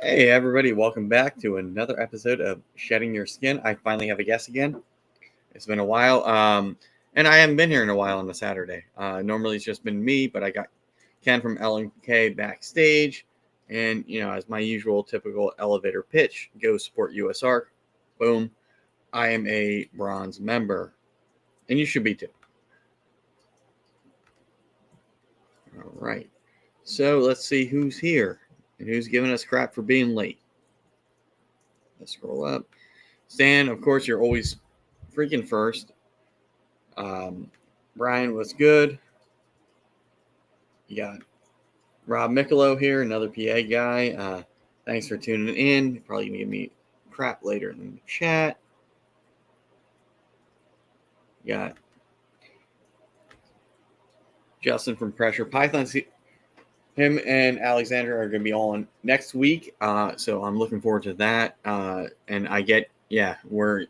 Hey everybody, welcome back to another episode of Shedding Your Skin. I finally have a guest again. It's been a while, and I haven't been here in a while on a Saturday. Normally it's just been me, but I got Ken from LMK backstage, and as my usual typical elevator pitch, go support USR. Boom, I am a bronze member, and you should be too. All right, so let's see who's here and who's giving us crap for being late. Let's scroll up. Stan, of course, you're always freaking first. Brian was good. You got Rob Michelow here, another PA guy. Thanks for tuning in. You're probably going to give me crap later in the chat. You got Justin from Pressure Python. Him and Alexander are going to be on next week, so I'm looking forward to that. And we're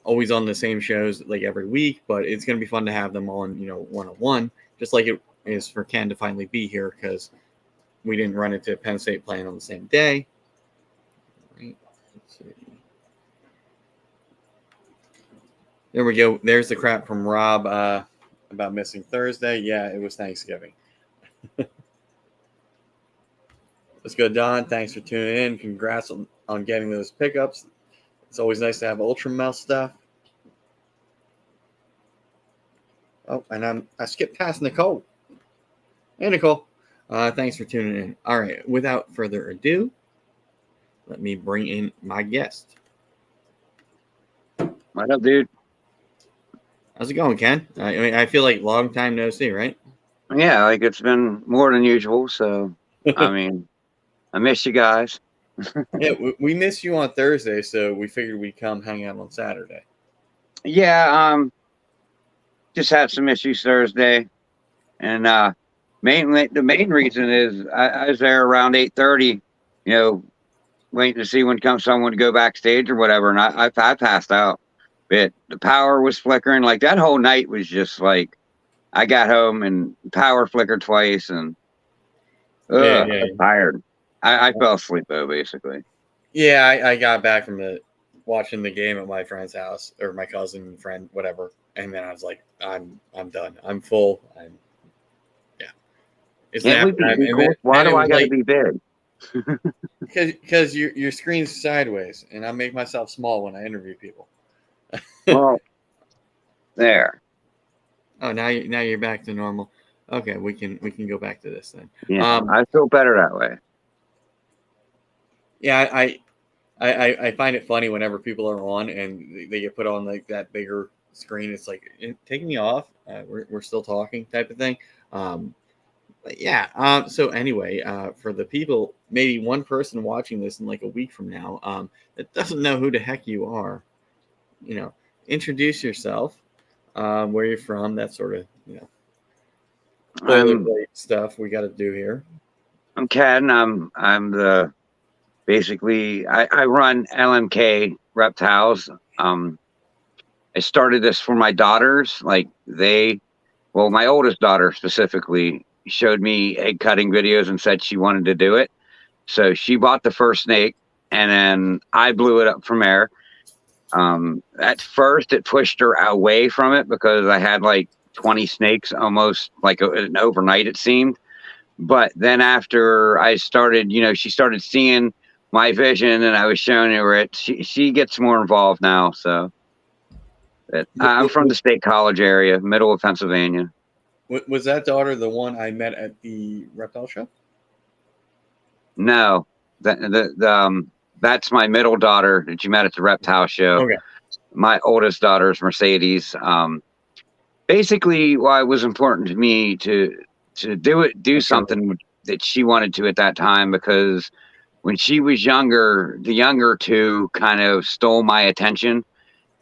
always on the same shows like every week, but it's going to be fun to have them on, one-on-one, just like it is for Ken to finally be here because we didn't run into Penn State playing on the same day. All right, let's see. There we go. There's the crap from Rob about missing Thursday. Yeah, it was Thanksgiving. Let's go, Don. Thanks for tuning in. Congrats on getting those pickups. It's always nice to have Ultramel stuff. Oh, and I skipped past Nicole. Hey, Nicole. Thanks for tuning in. All right. Without further ado, let me bring in my guest. What up, dude? How's it going, Ken? I feel like long time no see, right? Yeah, like it's been more than usual. So, I miss you guys. Yeah, we missed you on Thursday, so we figured we'd come hang out on Saturday. Yeah, just had some issues Thursday, and the main reason is I was there around 8:30, waiting to see when someone would go backstage or whatever, and I passed out. But the power was flickering. Like that whole night was just like I got home and power flickered twice, and I'm tired. I fell asleep though, basically. Yeah, I got back from watching the game at my friend's house or my cousin, friend, whatever, and then I was like, I'm done. I'm full. It's nap time. Why do I got to be big? Because your screen's sideways, and I make myself small when I interview people. Well, there. Oh, now you're back to normal. Okay, we can go back to this then. Yeah, I feel better that way. Yeah, I find it funny whenever people are on and they get put on like that bigger screen. It's like take me off. We're still talking type of thing. But yeah. So anyway, for the people, maybe one person watching this in like a week from now, that doesn't know who the heck you are, introduce yourself, where you're from, that sort of stuff we got to do here. I'm Ken. I'm the. Basically, I run LMK Reptiles. I started this for my daughters. Like my oldest daughter specifically showed me egg cutting videos and said she wanted to do it. So she bought the first snake, and then I blew it up from there. At first, it pushed her away from it because I had like 20 snakes almost like an overnight, it seemed. But then after I started, she started seeing my vision, and I was showing her it. She gets more involved now. So, I'm from the State College area, middle of Pennsylvania. Was that daughter the one I met at the reptile show? No, that's my middle daughter that you met at the reptile show. Okay. My oldest daughter is Mercedes. Basically, why it was important to me to do something that she wanted to at that time, because when she was younger, the younger two kind of stole my attention,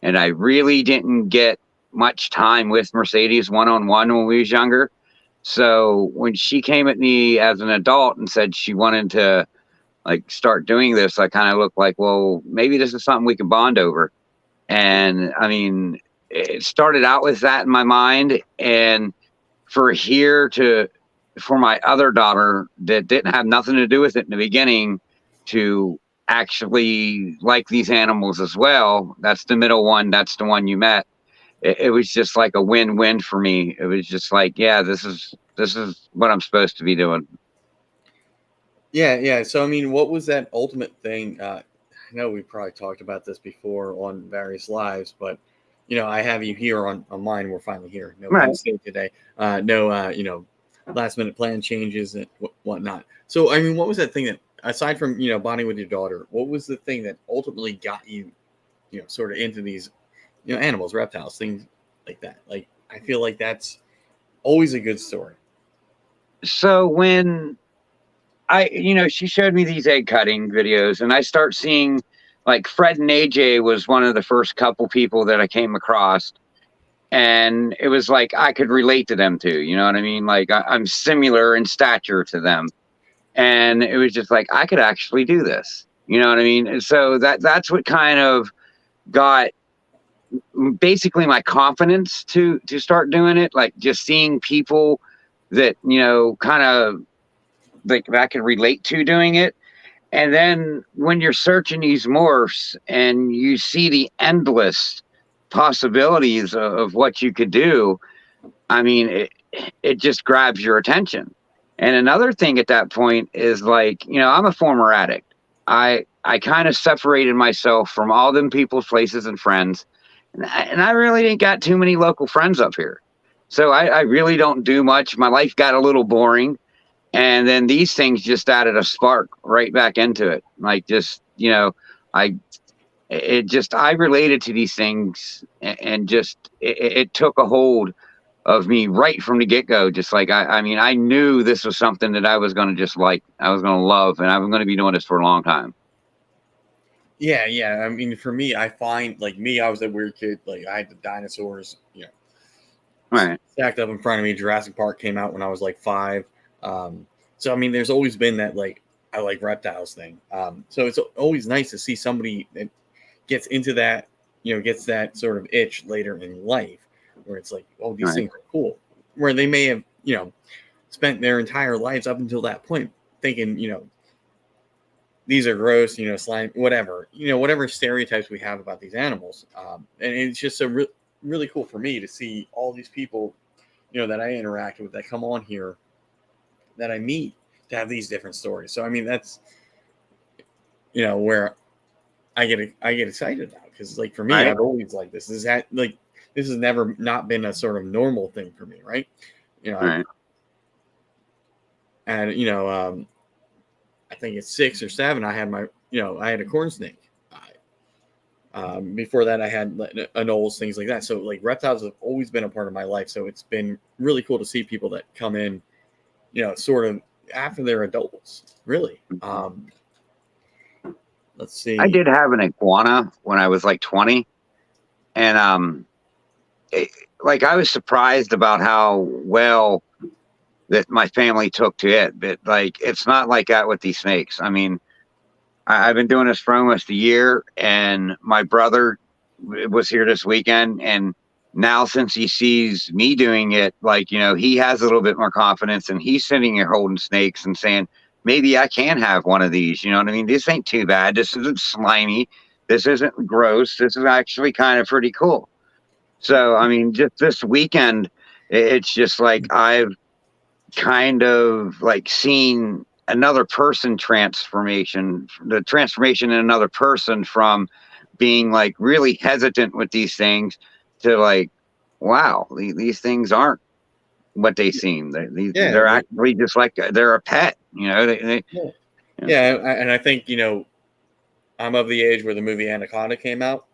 and I really didn't get much time with Mercedes one-on-one when we was younger. So when she came at me as an adult and said she wanted to like start doing this, I kind of looked like, well, maybe this is something we can bond over. And I mean, it started out with that in my mind, and for my other daughter that didn't have nothing to do with it in the beginning, to actually like these animals as well. That's the middle one. That's the one you met. It was just like a win-win for me. It was just like, yeah, this is what I'm supposed to be doing. Yeah. So I mean, what was that ultimate thing? I know we probably talked about this before on various lives, but I have you here on mine. We're finally here. No Right. Wednesday today. No, last minute plan changes and whatnot. So I mean, what was that thing that, aside from bonding with your daughter, what was the thing that ultimately got you, sort of into these, animals, reptiles, things like that? Like, I feel like that's always a good story. So when she showed me these egg cutting videos, and I start seeing, like, Fred and AJ was one of the first couple people that I came across, and it was like I could relate to them too. You know what I mean? Like, I'm similar in stature to them, and it was just like I could actually do this. You know what I mean? And so that's what kind of got basically my confidence to start doing it. Like, just seeing people that kind of like I could relate to doing it. And then when you're searching these morphs and you see the endless possibilities of what you could do, I mean, it just grabs your attention. And another thing at that point is, like, I'm a former addict. I kind of separated myself from all them people's places and friends. And I really didn't got too many local friends up here. So I really don't do much. My life got a little boring. And then these things just added a spark right back into it. Like, just, I I related to these things, and just it took a hold of me right from the get-go. Just like, I mean, I knew this was something that I was going to just like, I was going to love, and I'm going to be doing this for a long time. Yeah. I mean, for me, I find, like, me, I was a weird kid. Like, I had the dinosaurs, Right. stacked up in front of me. Jurassic Park came out when I was like 5. So I mean, there's always been that, like, I like reptiles thing. So it's always nice to see somebody that gets into that, gets that sort of itch later in life, where it's like, oh, these Right. things are cool. Where they may have, spent their entire lives up until that point thinking, these are gross, slime, whatever, whatever stereotypes we have about these animals. And it's just really cool for me to see all these people, that I interact with, that come on here, that I meet, to have these different stories. So I mean, that's where I get excited about, because, like, for me, Right. I've always liked this. This has never not been a sort of normal thing for me, right? Right. And I think it's 6 or 7. I had I had a corn snake. Before that, I had anoles, things like that. So, like, reptiles have always been a part of my life. So it's been really cool to see people that come in, sort of after they're adults. Really. Let's I see. did have an iguana when I was like 20, and like, I was surprised about how well that my family took to it. But, like, it's not like that with these snakes. I mean, I've been doing this for almost a year, and my brother was here this weekend, and now, since he sees me doing it, like, he has a little bit more confidence, and he's sitting here holding snakes and saying, maybe I can have one of these. You know what I mean? This ain't too bad. This isn't slimy. This isn't gross. This is actually kind of pretty cool. So, I mean, just this weekend, it's just like I've kind of, like, seen another person transformation, the transformation in another person, from being, like, really hesitant with these things to, like, wow, these things aren't what they seem. Yeah, They're actually just like, they're a pet. yeah, Yeah. yeah, and I think, I'm of the age where the movie Anaconda came out,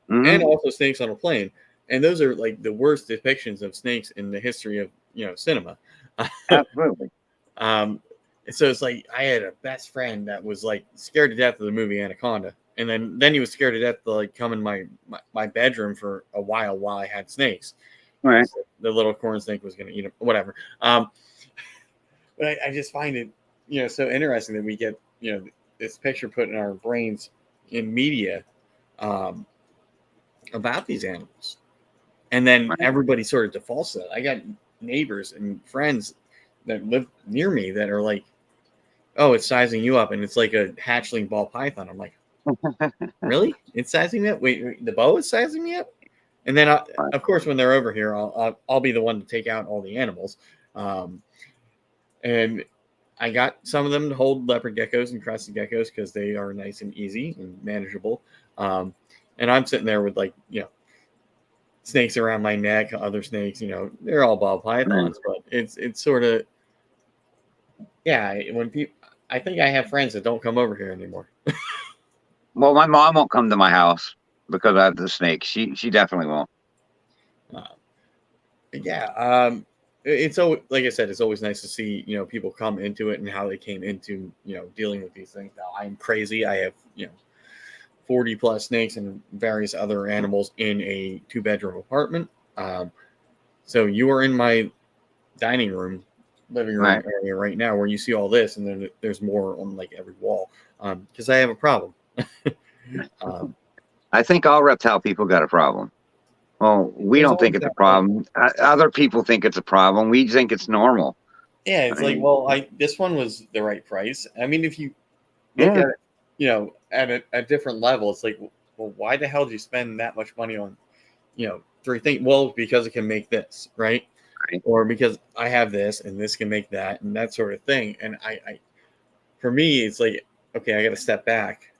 and Hmm. also Snakes on a Plane, and those are, like, the worst depictions of snakes in the history of cinema. Absolutely. um, so it's like, I had a best friend that was, like, scared to death of the movie Anaconda, and then he was scared to death to, like, come in my bedroom for a while I had snakes. Right. The little corn snake was going to eat him, whatever. But I just find it, so interesting that we get, this picture put in our brains in media, um, about these animals, and then Right. everybody sort of defaults to that. I got neighbors and friends that live near me that are like, oh, it's sizing you up, and it's like a hatchling ball python. I'm like, really? It's sizing me up? Wait, the bow is sizing me up? And then, of course, when they're over here, I'll be the one to take out all the animals. And I got some of them to hold leopard geckos and crested geckos because they are nice and easy and manageable. And I'm sitting there with like, snakes around my neck, other snakes, they're all ball pythons, but it's sort of, yeah, when people, I think I have friends that don't come over here anymore. Well, my mom won't come to my house because I have the snakes. She definitely won't. Yeah. It's always, like I said, it's always nice to see, people come into it and how they came into, dealing with these things. Now I'm crazy. I have, 40 plus snakes and various other animals in a 2-bedroom apartment. So you are in my dining room, living room area right now where you see all this, and then there's more on like every wall. Because I have a problem. I think all reptile people got a problem. Well, we don't think it's a problem. Other people think it's a problem. We think it's normal. Yeah, it's this one was the right price. I mean, if you look at it, at a different level, it's like, well, why the hell did you spend that much money on, 3 things? Well, because it can make this, right? Or because I have this and this can make that and that sort of thing. And I for me, it's like, okay, I got to step back.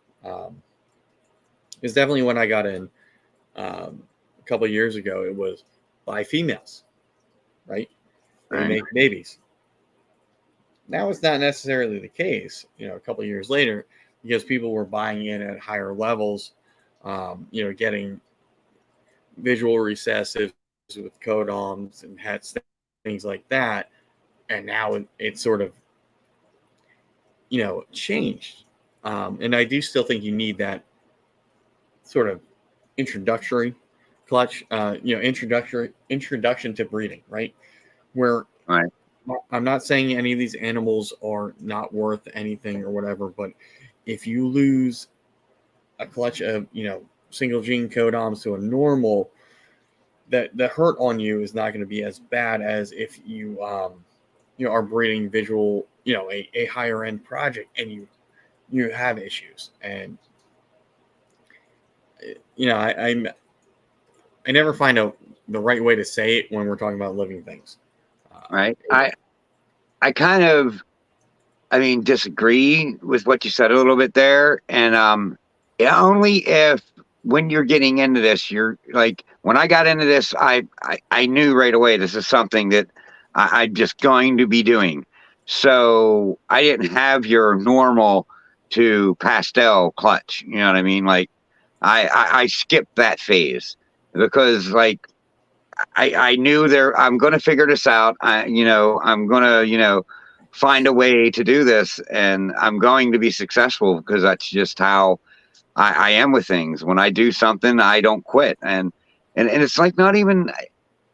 It's definitely when I got in a couple of years ago, it was buy females, right? They make babies. Now it's not necessarily the case, a couple of years later, because people were buying in at higher levels, getting visual recessives with codoms and hets, things like that. And now it's sort of, changed. And I do still think you need that sort of introductory clutch, introduction to breeding, right? Where I'm not saying any of these animals are not worth anything or whatever, but if you lose a clutch of, single gene codoms to a normal, that the hurt on you is not going to be as bad as if you, are breeding visual, a higher end project and you have issues. And, I never find out the right way to say it when we're talking about living things. Right. I kind of, disagree with what you said a little bit there. And only if when you're getting into this, you're like, when I got into this, I knew right away this is something that I'm just going to be doing. So I didn't have your normal to pastel clutch. You know what I mean? Like I skipped that phase because like I knew I'm going to figure this out. I'm going to, find a way to do this and I'm going to be successful because that's just how I am with things. When I do something, I don't quit. And it's like, not even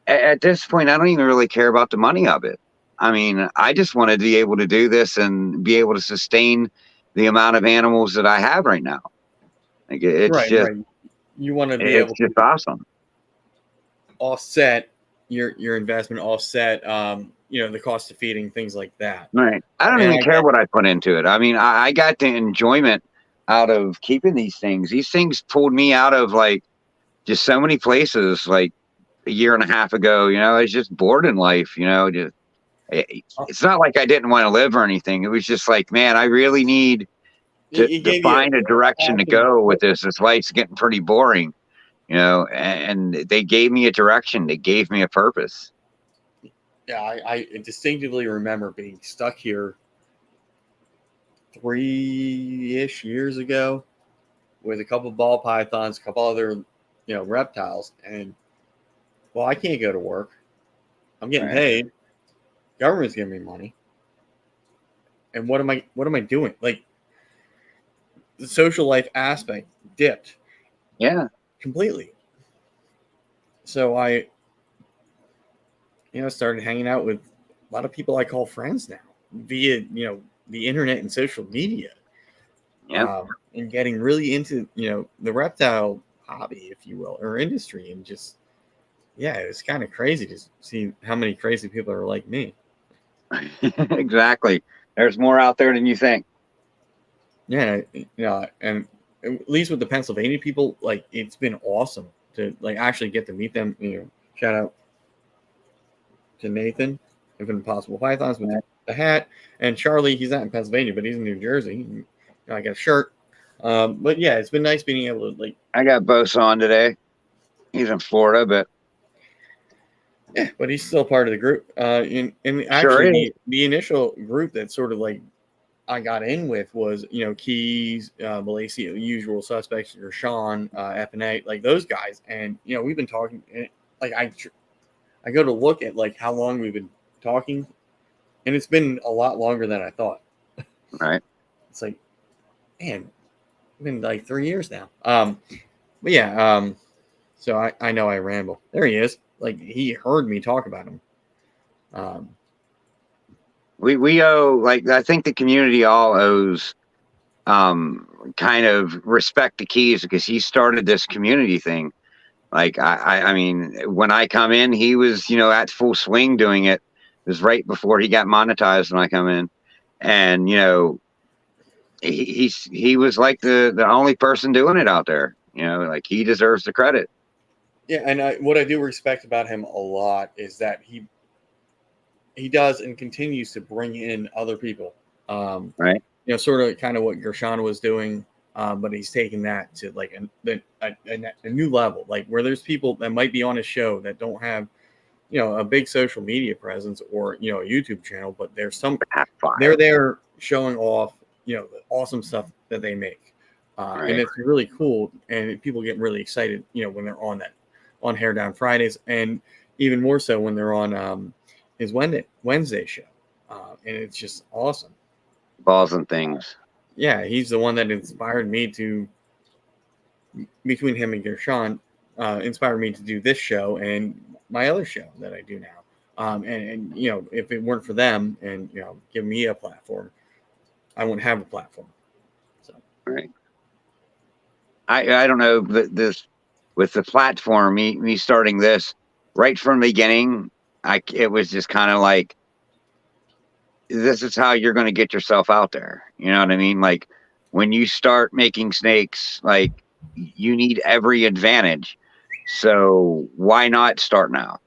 at this point, I don't even really care about the money of it. I mean, I just wanted to be able to do this and be able to sustain the amount of animals that I have right now. Like it's just, you want to be able to awesome. Offset your investment, offset, the cost of feeding, things like that. Right. I don't even care what I put into it. I mean, I got the enjoyment out of keeping these things. These things pulled me out of like just so many places like a year and a half ago. I was just bored in life, just it's not like I didn't want to live or anything. It was just like, man, I really need to find a direction to go with this. This life's getting pretty boring, and they gave me a direction. They gave me a purpose. Yeah, I distinctively remember being stuck here 3-ish years ago with a couple ball pythons, a couple other, reptiles. And, well, I can't go to work. I'm getting paid. Government's giving me money. And what am I doing? Like, the social life aspect dipped. Yeah. Completely. So I, started hanging out with a lot of people I call friends now via, the internet and social media. Yeah. And getting really into, the reptile hobby, if you will, or industry. And just, it's kind of crazy to see how many crazy people are like me. Exactly. There's more out there than you think. Yeah, and at least with the Pennsylvania people, like it's been awesome to like actually get to meet them. Shout out to Nathan, Infinite Possible Pythons with the hat, and Charlie. He's not in Pennsylvania, but he's in New Jersey. I got a shirt. But yeah, it's been nice being able to like. I got Bose on today. He's in Florida, but yeah, but he's still part of the group. And sure actually, the initial group that sort of like I got in with was Keys, Malaysia, usual suspects, or Sean, FNA, like those guys, and we've been talking. Like I go to look at like how long we've been talking, and it's been a lot longer than I thought. Right. It's like, man, it's been like 3 years now. But yeah, so I know I ramble. There he is. Like he heard me talk about him. We owe, like, I think the community all owes kind of respect to Keys because he started this community thing. Like I mean, when I come in, he was at full swing doing it. It was right before he got monetized when I come in, and he was like the only person doing it out there. Like he deserves the credit. Yeah, and what I do respect about him a lot is that he does and continues to bring in other people. Right. Sort of kind of what Gershon was doing, but he's taking that to like a new level, like where there's people that might be on a show that don't have, a big social media presence or, a YouTube channel, but there's they're there showing off, the awesome stuff that they make. Right. And it's really cool. And people get really excited, when they're on Hair Down Fridays, and even more so when they're on his Wednesday show. And it's just awesome. Balls and things. Yeah, he's the one that inspired me to, between him and Gershon, inspired me to do this show and my other show that I do now. And if it weren't for them and give me a platform, I wouldn't have a platform. So right. I don't know, but this with the platform, me starting this right from the beginning, it was just kind of like, this is how you're going to get yourself out there. You know what I mean? Like when you start making snakes, like you need every advantage. So why not start now?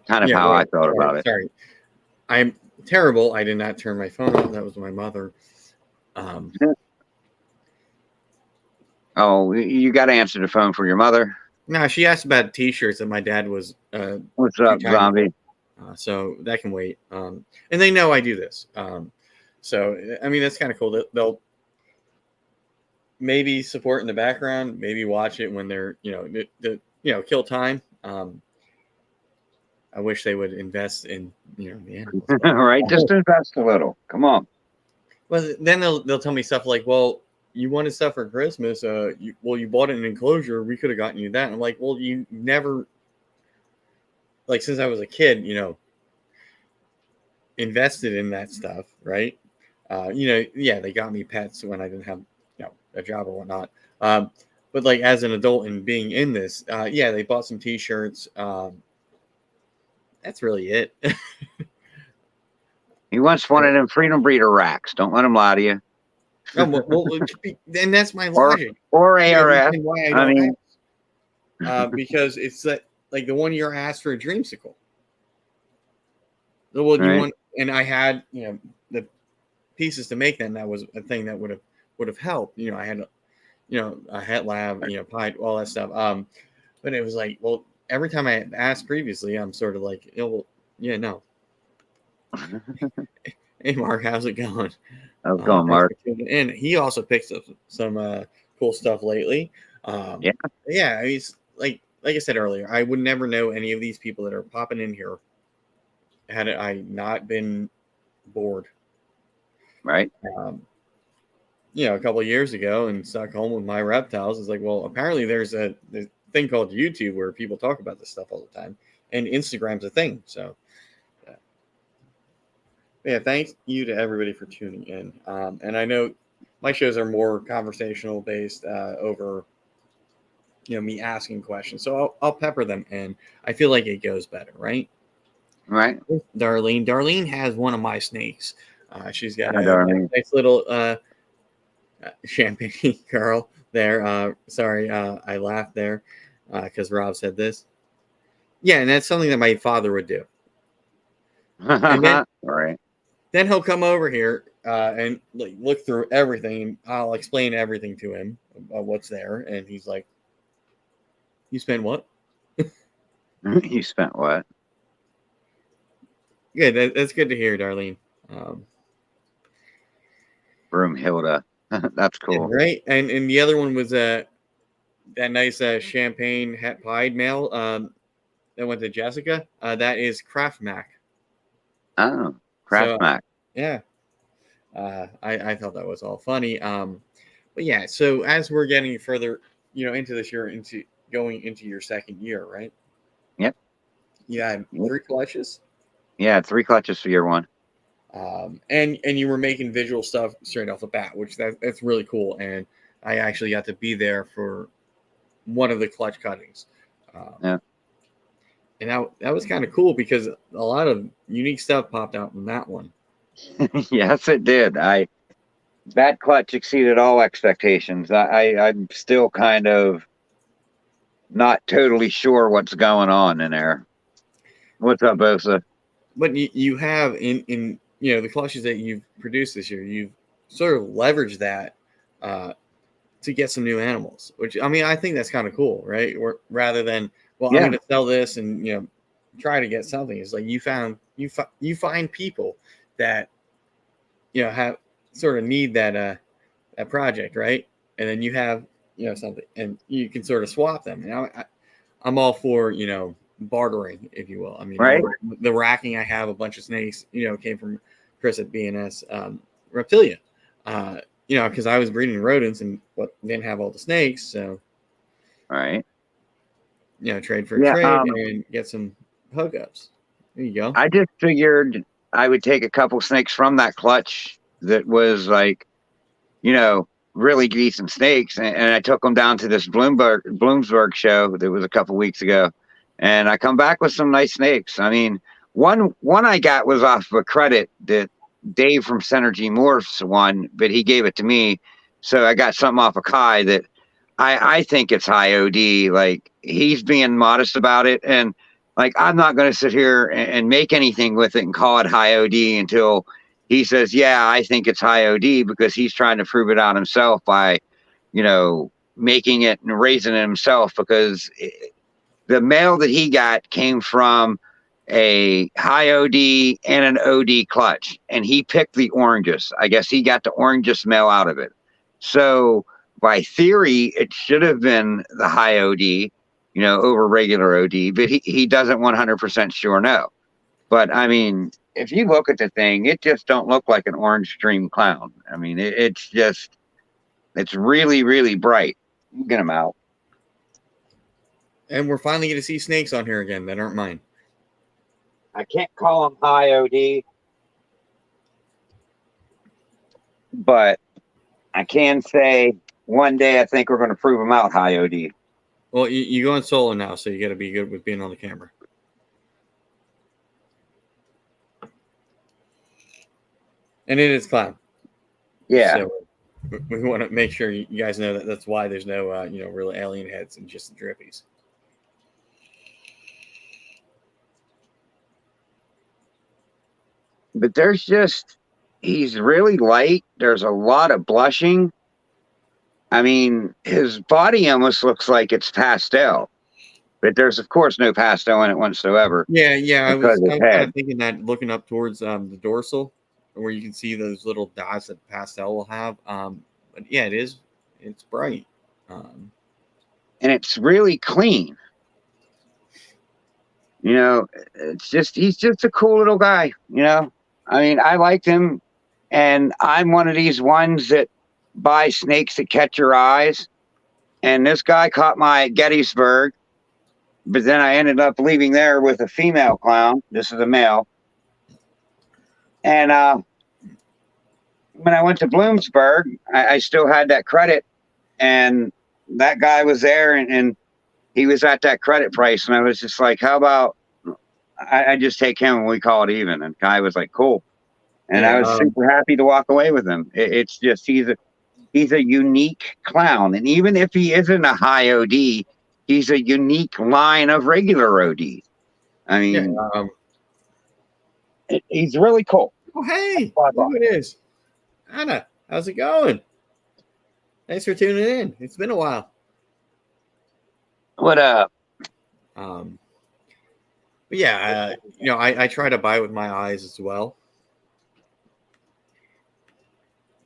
Kind of how I thought about it. Sorry. I'm terrible. I did not turn my phone off. That was my mother. Oh, you got to answer the phone for your mother. No, she asked about T-shirts that my dad was. What's up, zombie? So that can wait. And they know I do this. So I mean that's kind of cool. They'll maybe support in the background, maybe watch it when they're kill time. I wish they would invest in the animals. Right, just invest a little. Come on. Well, then they'll tell me stuff like, well, you wanted stuff for Christmas. You bought it in an enclosure. We could have gotten you that. And I'm like, well, you never, like, since I was a kid, invested in that stuff, right? Yeah, they got me pets when I didn't have, a job or whatnot. But like as an adult and being in this, yeah, they bought some T-shirts. That's really it. He wants one of them Freedom Breeder racks. Don't let him lie to you. And that's my logic. Or ARF. Why I don't ask. Because it's like the one year I asked for a dreamsicle. Well, you want, and I had the pieces to make them. That was a thing that would have helped. I had a het lab, pie, all that stuff. But it was like, well, every time I asked previously, I'm sort of like, no. Hey, Mark, how's it going? How's it going, Mark? And he also picks up some cool stuff lately. Yeah. He's like I said earlier, I would never know any of these people that are popping in here had I not been bored. Right. A couple of years ago and stuck home with my reptiles. It's like, well, apparently there's a thing called YouTube where people talk about this stuff all the time, and Instagram's a thing. So yeah, thank you to everybody for tuning in. And I know my shows are more conversational based over me asking questions, so I'll pepper them in. I feel like it goes better, right? Right. Darlene. Darlene has one of my snakes. She's got Hi, a Darlene. nice little champagne girl there. Sorry, I laughed there because Rob said this. Yeah, and that's something that my father would do. And then Right. then he'll come over here and like look through everything, and I'll explain everything to him about what's there, and he's like, "You spent what?" You spent what? Good. That's good to hear, Darlene. Um, Broomhilda. That's yeah, cool. right. And the other one was that nice champagne het pied male that went to Jessica. That is Kraft Mac. Oh, So Craft Mac. yeah, I thought that was all funny. But yeah, so as we're getting further, into this year, into going into your second year, right? Yep. You had Yep. 3 clutches, Yeah, 3 clutches for year 1. and you were making visual stuff straight off the bat, which that's really cool. And I actually got to be there for one of the clutch cuttings. Yeah. And that was kind of cool because a lot of unique stuff popped out in that one. Yes, it did. That clutch exceeded all expectations. I'm still kind of not totally sure what's going on in there. What's up, Bosa? But you have in the clutches that you've produced this year, you've sort of leveraged that to get some new animals. Which I mean, I think that's kind of cool, right? Or rather than I'm Yeah. going to sell this and try to get something. It's like you find people that have sort of need that project, right? And then you have something, and you can sort of swap them. And I'm all for bartering, if you will. I mean, Right. the racking I have a bunch of snakes, came from Chris at BNS Reptilia. Because I was breeding rodents and didn't have all the snakes, so Right. trade for Yeah. trade and get some hookups. There you go. I just figured I would take a couple snakes from that clutch that was like, really decent snakes, and I took them down to this Bloomsburg show that was a couple weeks ago, and I come back with some nice snakes. I mean, one I got was off of a credit that Dave from Synergy Morphs won, but he gave it to me, so I got something off of Kai that I think it's high OD. Like, he's being modest about it, and like, I'm not going to sit here and make anything with it and call it high OD until he says, yeah, I think it's high OD, because he's trying to prove it out himself by, making it and raising it himself, because the male that he got came from a high OD and an OD clutch, and he picked the oranges. I guess he got the orangest male out of it. So by theory, it should have been the high OD, over regular OD, but he doesn't 100% sure know. But I mean, if you look at the thing, it just don't look like an orange dream clown. I mean, it's really, really bright. Get them out. And we're finally going to see snakes on here again that aren't mine. I can't call them high OD, but I can say one day I think we're going to prove them out high OD. Well, you go in solo now, so you got to be good with being on the camera. And it is clown. Yeah. So we want to make sure you guys know that that's why there's no, real alien heads and just the drippies. But he's really light. There's a lot of blushing. I mean, his body almost looks like it's pastel, but there's of course no pastel in it whatsoever. Yeah. I was kind of thinking that, looking up towards the dorsal, where you can see those little dots that pastel will have. But yeah, it's bright. And it's really clean. He's just a cool little guy. I mean, I liked him, and I'm one of these ones that buy snakes that catch your eyes. And this guy caught my eye at Gettysburg, but then I ended up leaving there with a female clown. This is a male. And when I went to Bloomsburg, I still had that credit, and that guy was there, and he was at that credit price. And I was just like, how about I just take him and we call it even. And Kai was like, cool. And I Yeah, was super happy to walk away with him. It's just he's a unique clown, and even if he isn't a high OD, he's a unique line of regular OD. I yeah. mean, he's really cool. Oh, hey, look who it is. Anna, how's it going? Thanks for tuning in. It's been a while. What up? But yeah, I try to buy with my eyes as well.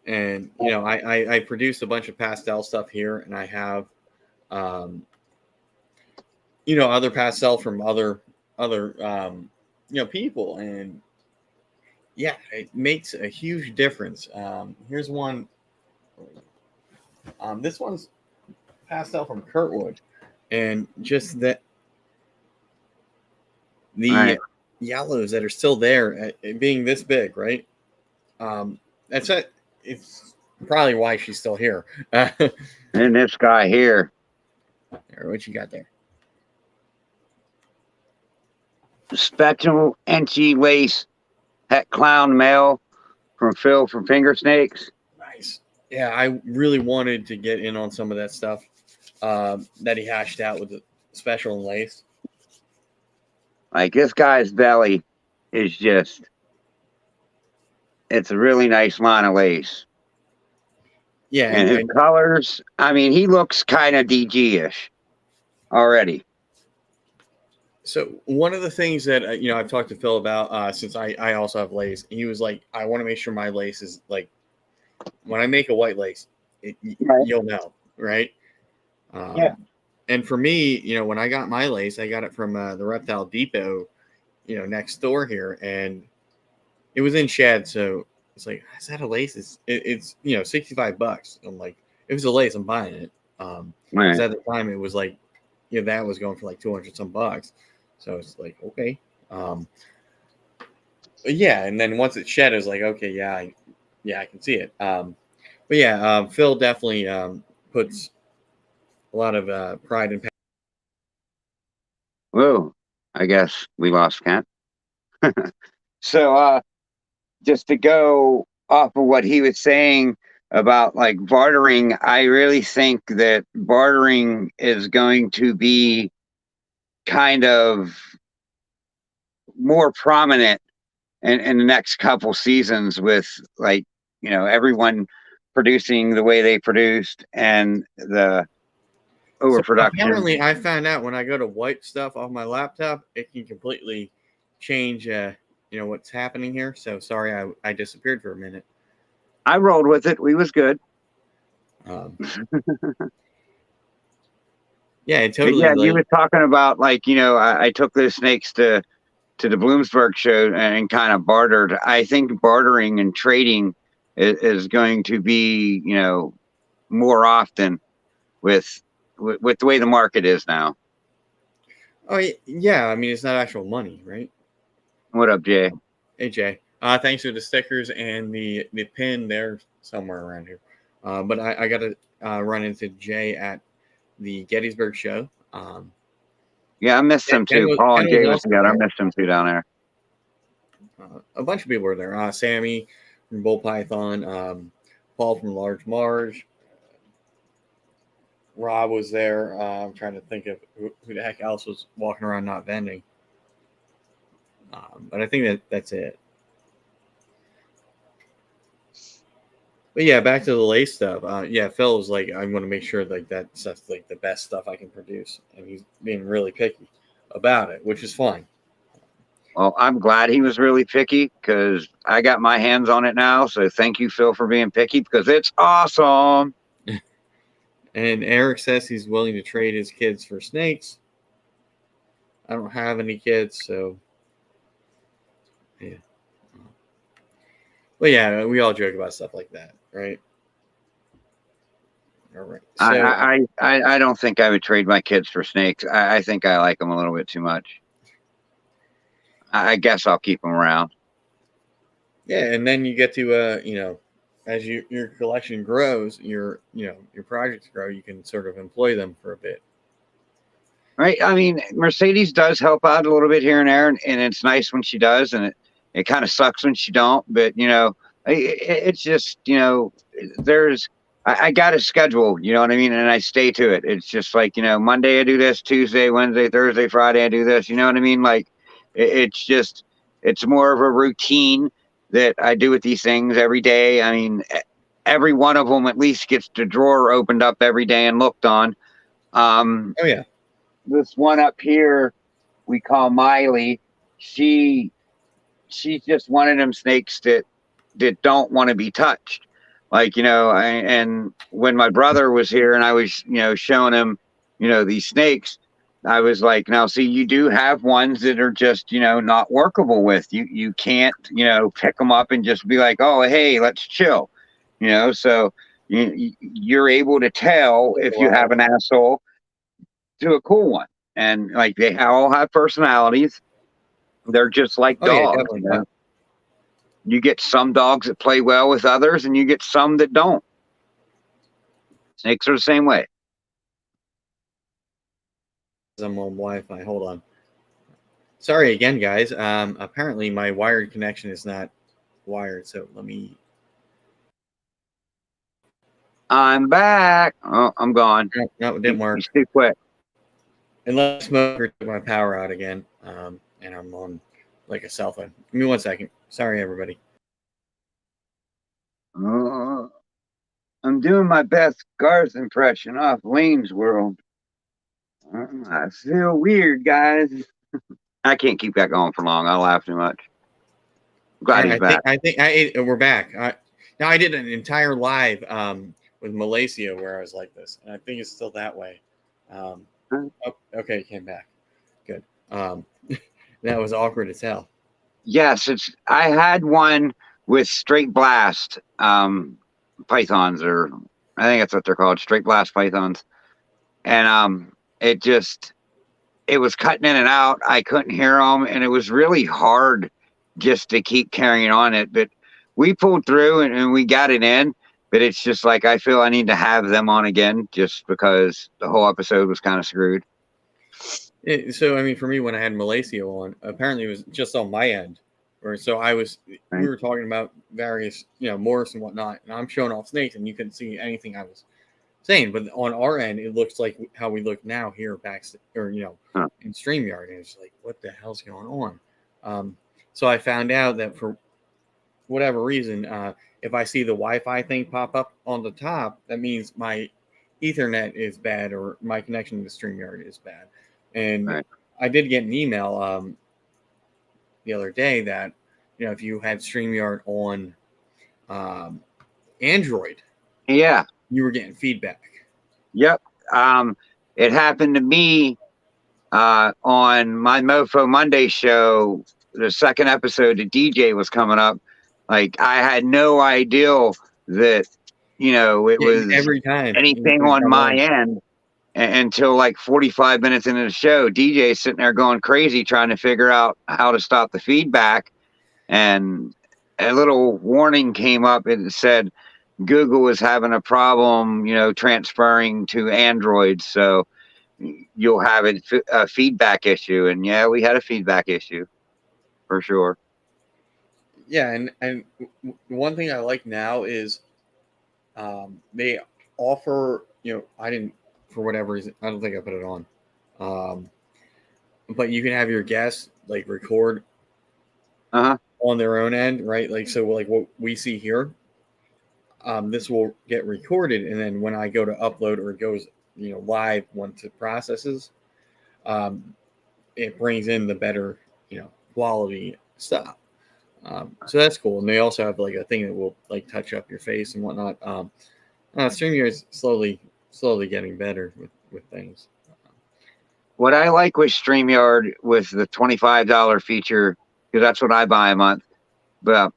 And, I produce a bunch of pastel stuff here, and I have, other pastel from other, people. And yeah, it makes a huge difference. Here's one. This one's pastel from Kurtwood. And just that the yellows that are still there being this big, right? That's it. It's probably why she's still here. And this guy here, What you got there? Spectral Enchi Lace Het Clown Male from Phil from Finger Snakes. Nice. Yeah, I really wanted to get in on some of that stuff that he hashed out with the special and lace. Like this guy's belly is just, it's a really nice line of lace. Yeah, and his colors, I mean, he looks kind of DG-ish already. So one of the things that I've talked to Phil about since I also have lace, he was like, I want to make sure my lace is like, when I make a white lace, Right. you'll know, right? Yeah. And for me, when I got my lace, I got it from the Reptile Depot, next door here, and it was in shed, so it's like, is that a lace? It's $65. I'm like, if it's a lace, I'm buying it. Right. Because at the time it was like, that was going for like 200 some bucks. So it's like, okay. Yeah, and then once it's shed, it was like, okay, yeah, I can see it. But yeah, Phil definitely puts a lot of pride and passion. Whoa, I guess we lost Kent. So just to go off of what he was saying about like bartering, I really think that bartering is going to be kind of more prominent in the next couple seasons with like, everyone producing the way they produced and the overproduction. So apparently, I found out when I go to wipe stuff off my laptop, it can completely change, what's happening here. So sorry, I disappeared for a minute. I rolled with it. We was good. Yeah, it totally. Yeah, you were talking about like, I took those snakes to the Bloomsburg show and kind of bartered. I think bartering and trading is going to be, more often with the way the market is now. Oh yeah, I mean it's not actual money, right? What up, Jay? Hey Jay, thanks for the stickers and the pin there somewhere around here. But I got to run into Jay at the Gettysburg show. Yeah, I missed him too. Paul and Jay was together. I missed him too down there. A bunch of people were there. Sammy from Bull Python, Paul from Large Marge, Rob was there. I'm trying to think of who the heck else was walking around not vending. But I think that's it. But yeah, back to the lace stuff. Yeah, Phil was like, I'm going to make sure like that stuff's like the best stuff I can produce, and he's being really picky about it, which is fine. Well, I'm glad he was really picky because I got my hands on it now. So thank you, Phil, for being picky because it's awesome. And Eric says he's willing to trade his kids for snakes. I don't have any kids, so yeah. Well, yeah, we all joke about stuff like that, right? All right. So, I don't think I would trade my kids for snakes. I think I like them a little bit too much. I guess I'll keep them around. Yeah, and then you get to as your collection grows, your projects grow, you can sort of employ them for a bit. right? I mean, Mercedes does help out a little bit here and there, and it's nice when she does, and it kind of sucks when she don't. But it's just there's I got a schedule, you know what I mean, and I stay to it. It's just like Monday I do this, Tuesday, Wednesday, Thursday, Friday I do this. You know what I mean? Like it's more of a routine that I do with these things every day. I mean, every one of them at least gets the drawer opened up every day and looked on. Oh yeah. This one up here we call Miley. She's just one of them snakes that don't want to be touched. Like, and when my brother was here and I was, showing him, these snakes, I was like, now see, you do have ones that are just, not workable with you. You can't, pick them up and just be like, oh, hey, let's chill, so you're able to tell if you have an asshole to a cool one. And like they all have personalities. They're just like Oh yeah, dogs. definitely. You get some dogs that play well with others, and you get some that don't. Snakes are the same way. I'm on Wi-Fi. Hold on. Sorry again, guys. Apparently my wired connection is not wired, so let me. I'm back. Oh, I'm gone. No, it didn't work. It's too quick. Unless Smoker took my power out again, and I'm on like a cell phone. Give me 1 second. Sorry, everybody. I'm doing my best Garth impression off Wayne's World. I feel weird, guys. I can't keep that going for long. I'll laugh too much. Glad he's back. I think we're back. Now I did an entire live with Malaysia where I was like this, and I think it's still that way. Oh, okay, it came back. Good. That was awkward to tell. Yes, I had one with straight blast pythons, or I think that's what they're called, straight blast pythons, and it was cutting in and out. I couldn't hear them, and it was really hard just to keep carrying on it. But we pulled through and we got it in. But it's just like I feel I need to have them on again just because the whole episode was kind of screwed. So I mean, for me, when I had Malaysia on, apparently it was just on my end, or so we were talking about various, morphs and whatnot, and I'm showing off snakes, and you couldn't see anything I was saying. But on our end, it looks like how we look now here back, or in StreamYard, and it's like, what the hell's going on? So I found out that for whatever reason, if I see the Wi-Fi thing pop up on the top, that means my Ethernet is bad or my connection to StreamYard is bad. And I did get an email the other day that, if you had StreamYard on Android, you were getting feedback. Yep. It happened to me on my Mofo Monday show. The second episode, the DJ was coming up. Like I had no idea that it was every time anything on my end until like 45 minutes into the show. DJ's sitting there going crazy trying to figure out how to stop the feedback, and a little warning came up and said Google was having a problem, transferring to Android, so you'll have a feedback issue. And yeah, we had a feedback issue for sure. Yeah, and one thing I like now is they offer, I didn't, for whatever reason, I don't think I put it on, but you can have your guests like record on their own end, right? Like, so like what we see here, this will get recorded, and then when I go to upload or it goes, live once it processes, it brings in the better, quality stuff. So that's cool. And they also have like a thing that will like touch up your face and whatnot. StreamYard is slowly getting better with things. What I like with StreamYard with the $25 feature, because that's what I buy a month. But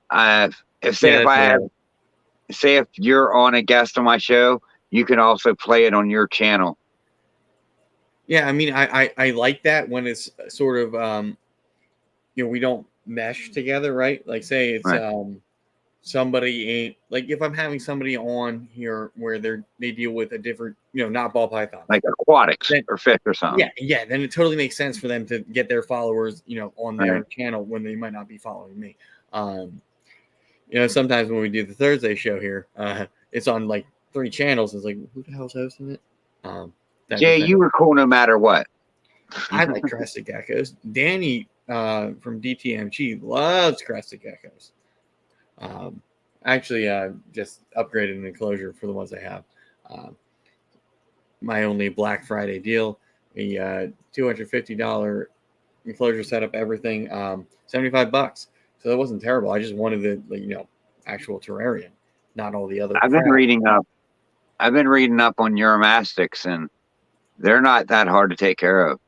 if you're on a guest on my show, you can also play it on your channel. Yeah, I mean, I like that when it's sort of we don't mesh together, right? Like say it's somebody ain't like if I'm having somebody on here where they deal with a different, not ball python, like aquatics then, or fish or something. Yeah, then it totally makes sense for them to get their followers, on their Right. channel when they might not be following me. Sometimes when we do the Thursday show here, it's on like 3 channels. It's like, who the hell's hosting it? Jay, you were cool no matter what. I like crested geckos. Danny from DTMG loves crested geckos. Actually, just upgraded an enclosure for the ones I have. My only Black Friday deal, a $250 enclosure setup, everything, $75. So that wasn't terrible. I just wanted the actual terrarium, not all the other. I've been reading up on Uromastics, and they're not that hard to take care of.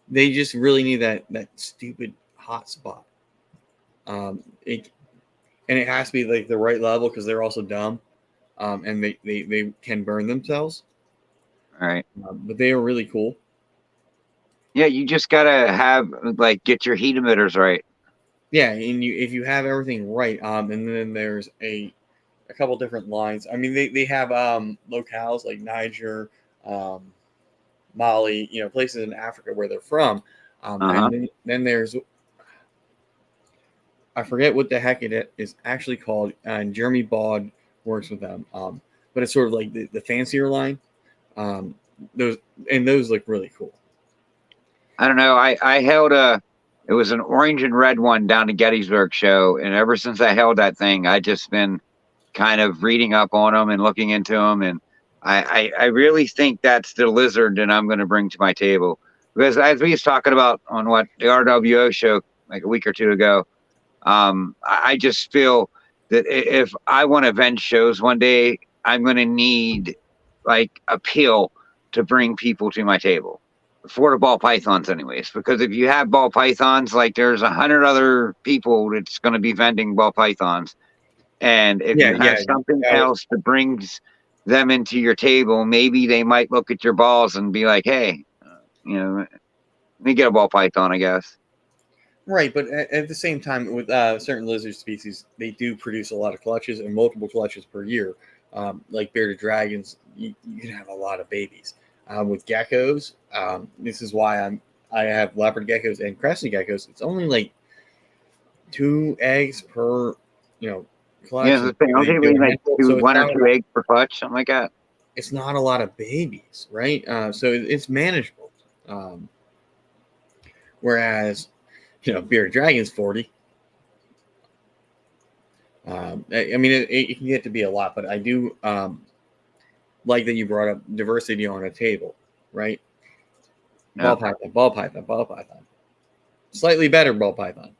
They just really need that stupid hot spot. It has to be like the right level because they're also dumb, and they can burn themselves. All right. But they are really cool. Yeah, you just gotta get your heat emitters right. Yeah, and if you have everything right, and then there's a couple different lines. I mean, they have locales like Niger, Mali, places in Africa where they're from. And then there's, I forget what the heck it is actually called, and Jeremy Baud works with them. But it's sort of like the fancier line. Those look really cool. I don't know. I held it was an orange and red one down to Gettysburg show, and ever since I held that thing, I just been kind of reading up on them and looking into them, and I really think that's the lizard that I'm going to bring to my table, because as we was talking about on the RWO show like a week or two ago, I just feel that if I want to vend shows one day, I'm going to need like a pill to bring people to my table for the ball pythons anyways, because if you have ball pythons, like there's 100 other people that's going to be vending ball pythons. And if you have something else that brings them into your table, maybe they might look at your balls and be like, hey, let me get a ball python, I guess. Right, but at the same time, with certain lizard species, they do produce a lot of clutches and multiple clutches per year. Like bearded dragons, you can have a lot of babies. With geckos, this is why I have leopard geckos and crested geckos. It's only like 2 eggs per, clutch. Yeah, the thing. Okay, like 1 or 2 eggs per clutch, something like that. It's not a lot of babies, right? So it's manageable. Whereas, bearded dragon's 40. I mean, it can get to be a lot, but I do like that you brought up diversity on a table, right? Yeah. Ball python. Slightly better ball python.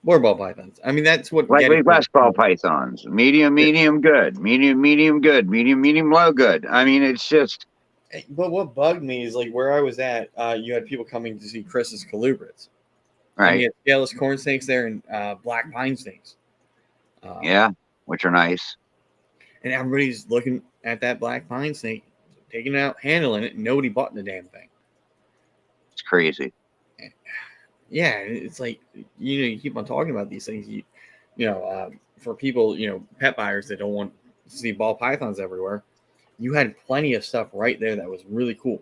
More ball pythons. I mean, that's what. Lightweight less ball pythons. Medium, good. Medium, good. Medium, low, good. I mean, it's just. But what bugged me is like where I was at, you had people coming to see Chris's colubrids. Right. And you had scaleless corn snakes there and black pine snakes. Yeah, which are nice. And everybody's looking at that black pine snake, taking it out, handling it, and nobody bought the damn thing. It's crazy. Yeah, it's like, you keep on talking about these things. For people, pet buyers that don't want to see ball pythons everywhere, you had plenty of stuff right there that was really cool.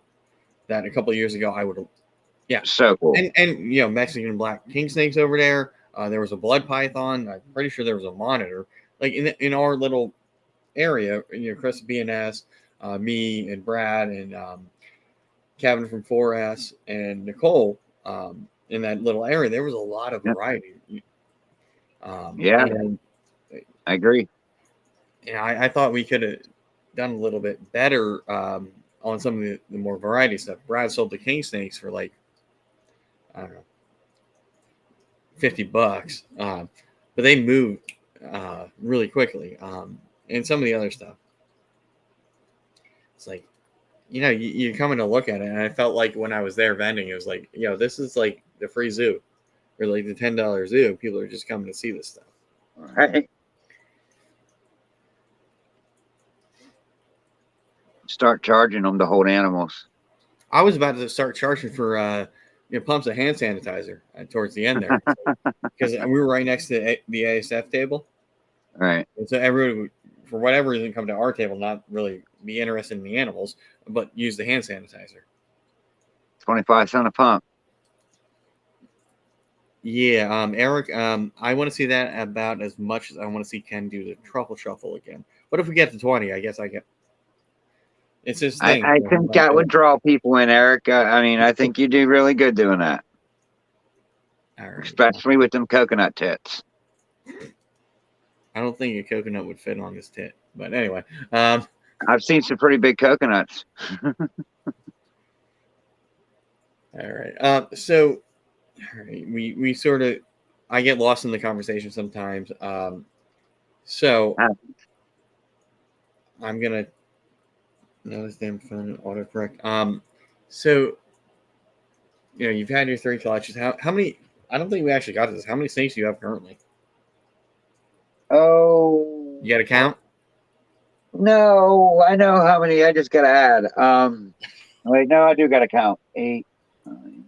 That a couple of years ago I would have, so cool. And Mexican black king snakes over there. There was a blood python. I'm pretty sure there was a monitor. Like in our little area, Chris BNS, me and Brad and Kevin from 4S and Nicole. In that little area, there was a lot of variety. I agree. I thought we could have done a little bit better on some of the more variety stuff. Brad sold the king snakes for like, I don't know, $50, but they moved really quickly. And some of the other stuff, it's like, you're coming to look at it, and I felt like when I was there vending, it was like, this is like the free zoo, or like the $10 zoo. People are just coming to see this stuff. All right. Start charging them to hold animals. I was about to start charging for pumps of hand sanitizer towards the end there, because we were right next to the ASF table. Right. And so everyone would, for whatever reason, come to our table, not really be interested in the animals, but use the hand sanitizer. 25 cents a pump. Yeah, Eric, I want to see that about as much as I want to see Ken do the truffle shuffle again. What if we get to 20? I guess I get. It's his thing. I think that would draw people in, Eric. I mean, I think you do really good doing that, All right. especially with them coconut tits. I don't think a coconut would fit on his tit, but anyway. I've seen some pretty big coconuts. All right. So, all right, we sort of, I get lost in the conversation sometimes. So I'm gonna. No, this damn phone autocorrect. So, you've had your 3 collections. How many? I don't think we actually got to this. How many snakes do you have currently? Oh, You got to count? No, I know how many. I just gotta add. Wait, no, I do gotta count. 8, 9,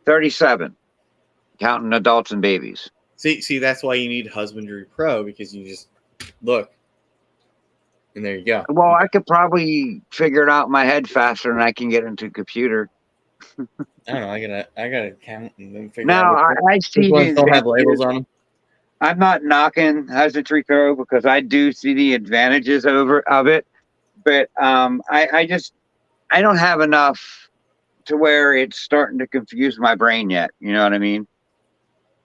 37, counting adults and babies. See, that's why you need Husbandry Pro, because you just look, and there you go. Well, I could probably figure it out in my head faster than I can get into a computer. I don't know. I gotta count and then figure Now, out I see which ones don't have the labels on them. I'm not knocking Husbandry Pro because I do see the advantages of it, but I don't have enough to where it's starting to confuse my brain yet. You know what I mean?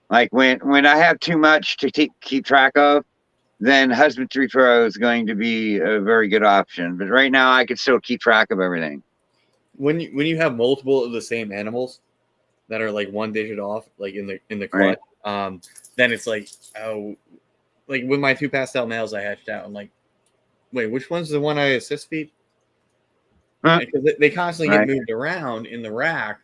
Like when I have too much to keep track of, then Husbandry Pro is going to be a very good option. But right now, I can still keep track of everything. When you have multiple of the same animals that are like one digit off, like in the clutch, right. Then it's like, oh, like with my 2 pastel males I hatched out, I'm like, wait, which one's the one I assist feed? Because they constantly get moved around in the rack.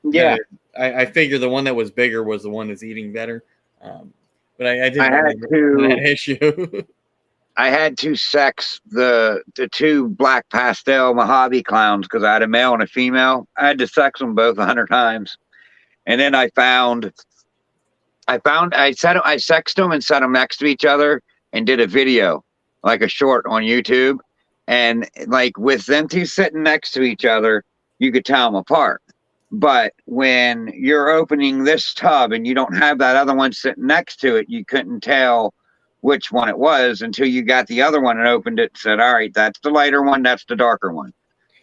Yeah, I figure the one that was bigger was the one that's eating better. But I didn't have that issue. I had to sex the 2 black pastel Mojave clowns because I had a male and a female. I had to sex them both 100 times, and then I sexed them and set them next to each other and did a video, like a short on YouTube, and like with them 2 sitting next to each other, you could tell them apart. But when you're opening this tub and you don't have that other one sitting next to it, you couldn't tell which one it was until you got the other one and opened it and said, all right, that's the lighter one, that's the darker one.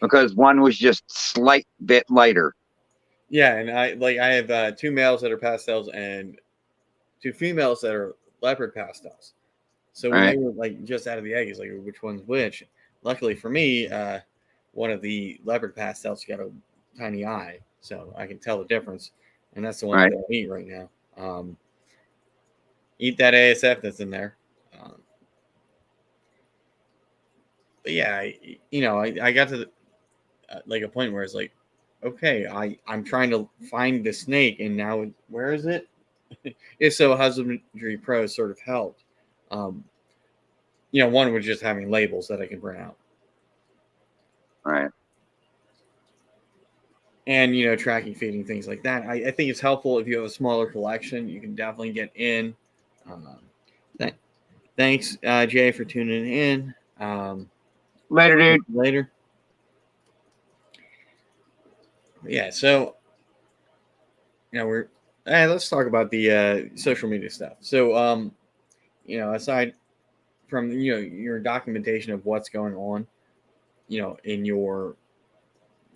Because one was just slight bit lighter. Yeah, and I have 2 males that are pastels and 2 females that are leopard pastels. So when they were like just out of the egg, it's like which one's which. Luckily for me, one of the leopard pastels got a tiny eye, so I can tell the difference, and that's the one that I eat right now. Eat that ASF that's in there. But yeah, I got to like a point where it's like, okay, I'm trying to find the snake, and now where is it? If so, Husbandry Pro sort of helped. One was just having labels that I can print out. Right. And, tracking, feeding, things like that. I think it's helpful if you have a smaller collection. You can definitely get in. Thanks, Jay, for tuning in. Later, dude. Later. Yeah, so, let's talk about the social media stuff. So, aside from, your documentation of what's going on, in your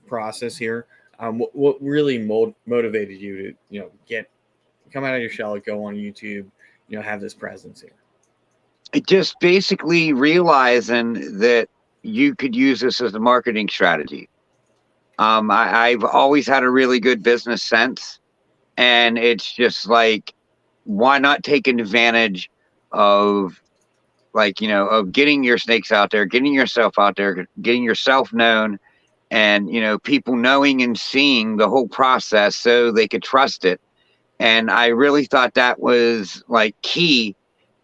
process here, what really motivated you to, come out of your shell, go on YouTube, have this presence here? It just basically realizing that you could use this as a marketing strategy. I've always had a really good business sense, and it's just like, why not take advantage of, like, of getting your snakes out there, getting yourself out there, getting yourself known, and, people knowing and seeing the whole process so they could trust it. And I really thought that was like key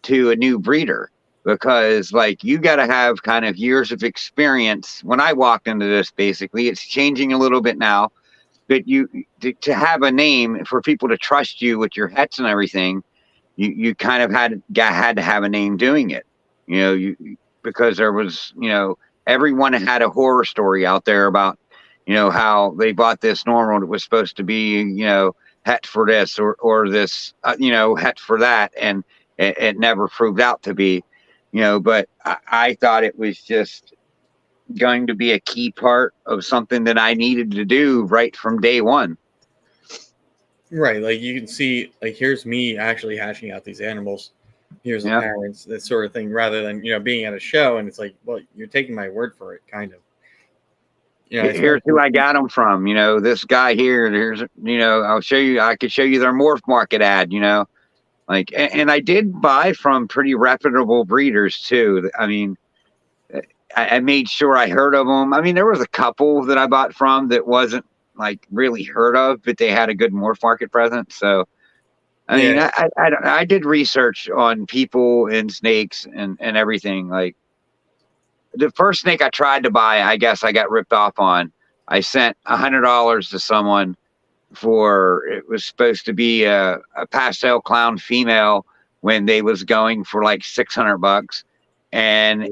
to a new breeder, because like you got to have kind of years of experience. When I walked into this, basically, it's changing a little bit now, but to have a name for people to trust you with your hets and everything, you kind of had to have a name doing it. Because there was, everyone had a horror story out there about, how they bought this normal that was supposed to be, het for this or this, het for that, and it never proved out to be, But I thought it was just going to be a key part of something that I needed to do right from day one. Right, like you can see, like here's me actually hatching out these animals. Here's the Yeah. parents, that sort of thing, rather than being at a show and it's like, well, you're taking my word for it, kind of. It's Here's who I got them from. This guy here. Here's, I'll show you. I could show you their morph market ad. Like, and I did buy from pretty reputable breeders too. I mean, I made sure I heard of them. I mean, there was a couple that I bought from that wasn't like really heard of, but they had a good morph market presence. So, I mean, yeah, I did research on people and snakes and everything. Like, the first snake I tried to buy, I guess I got ripped off on. I sent $100 to someone for, it was supposed to be a pastel clown female when they was going for like $600, and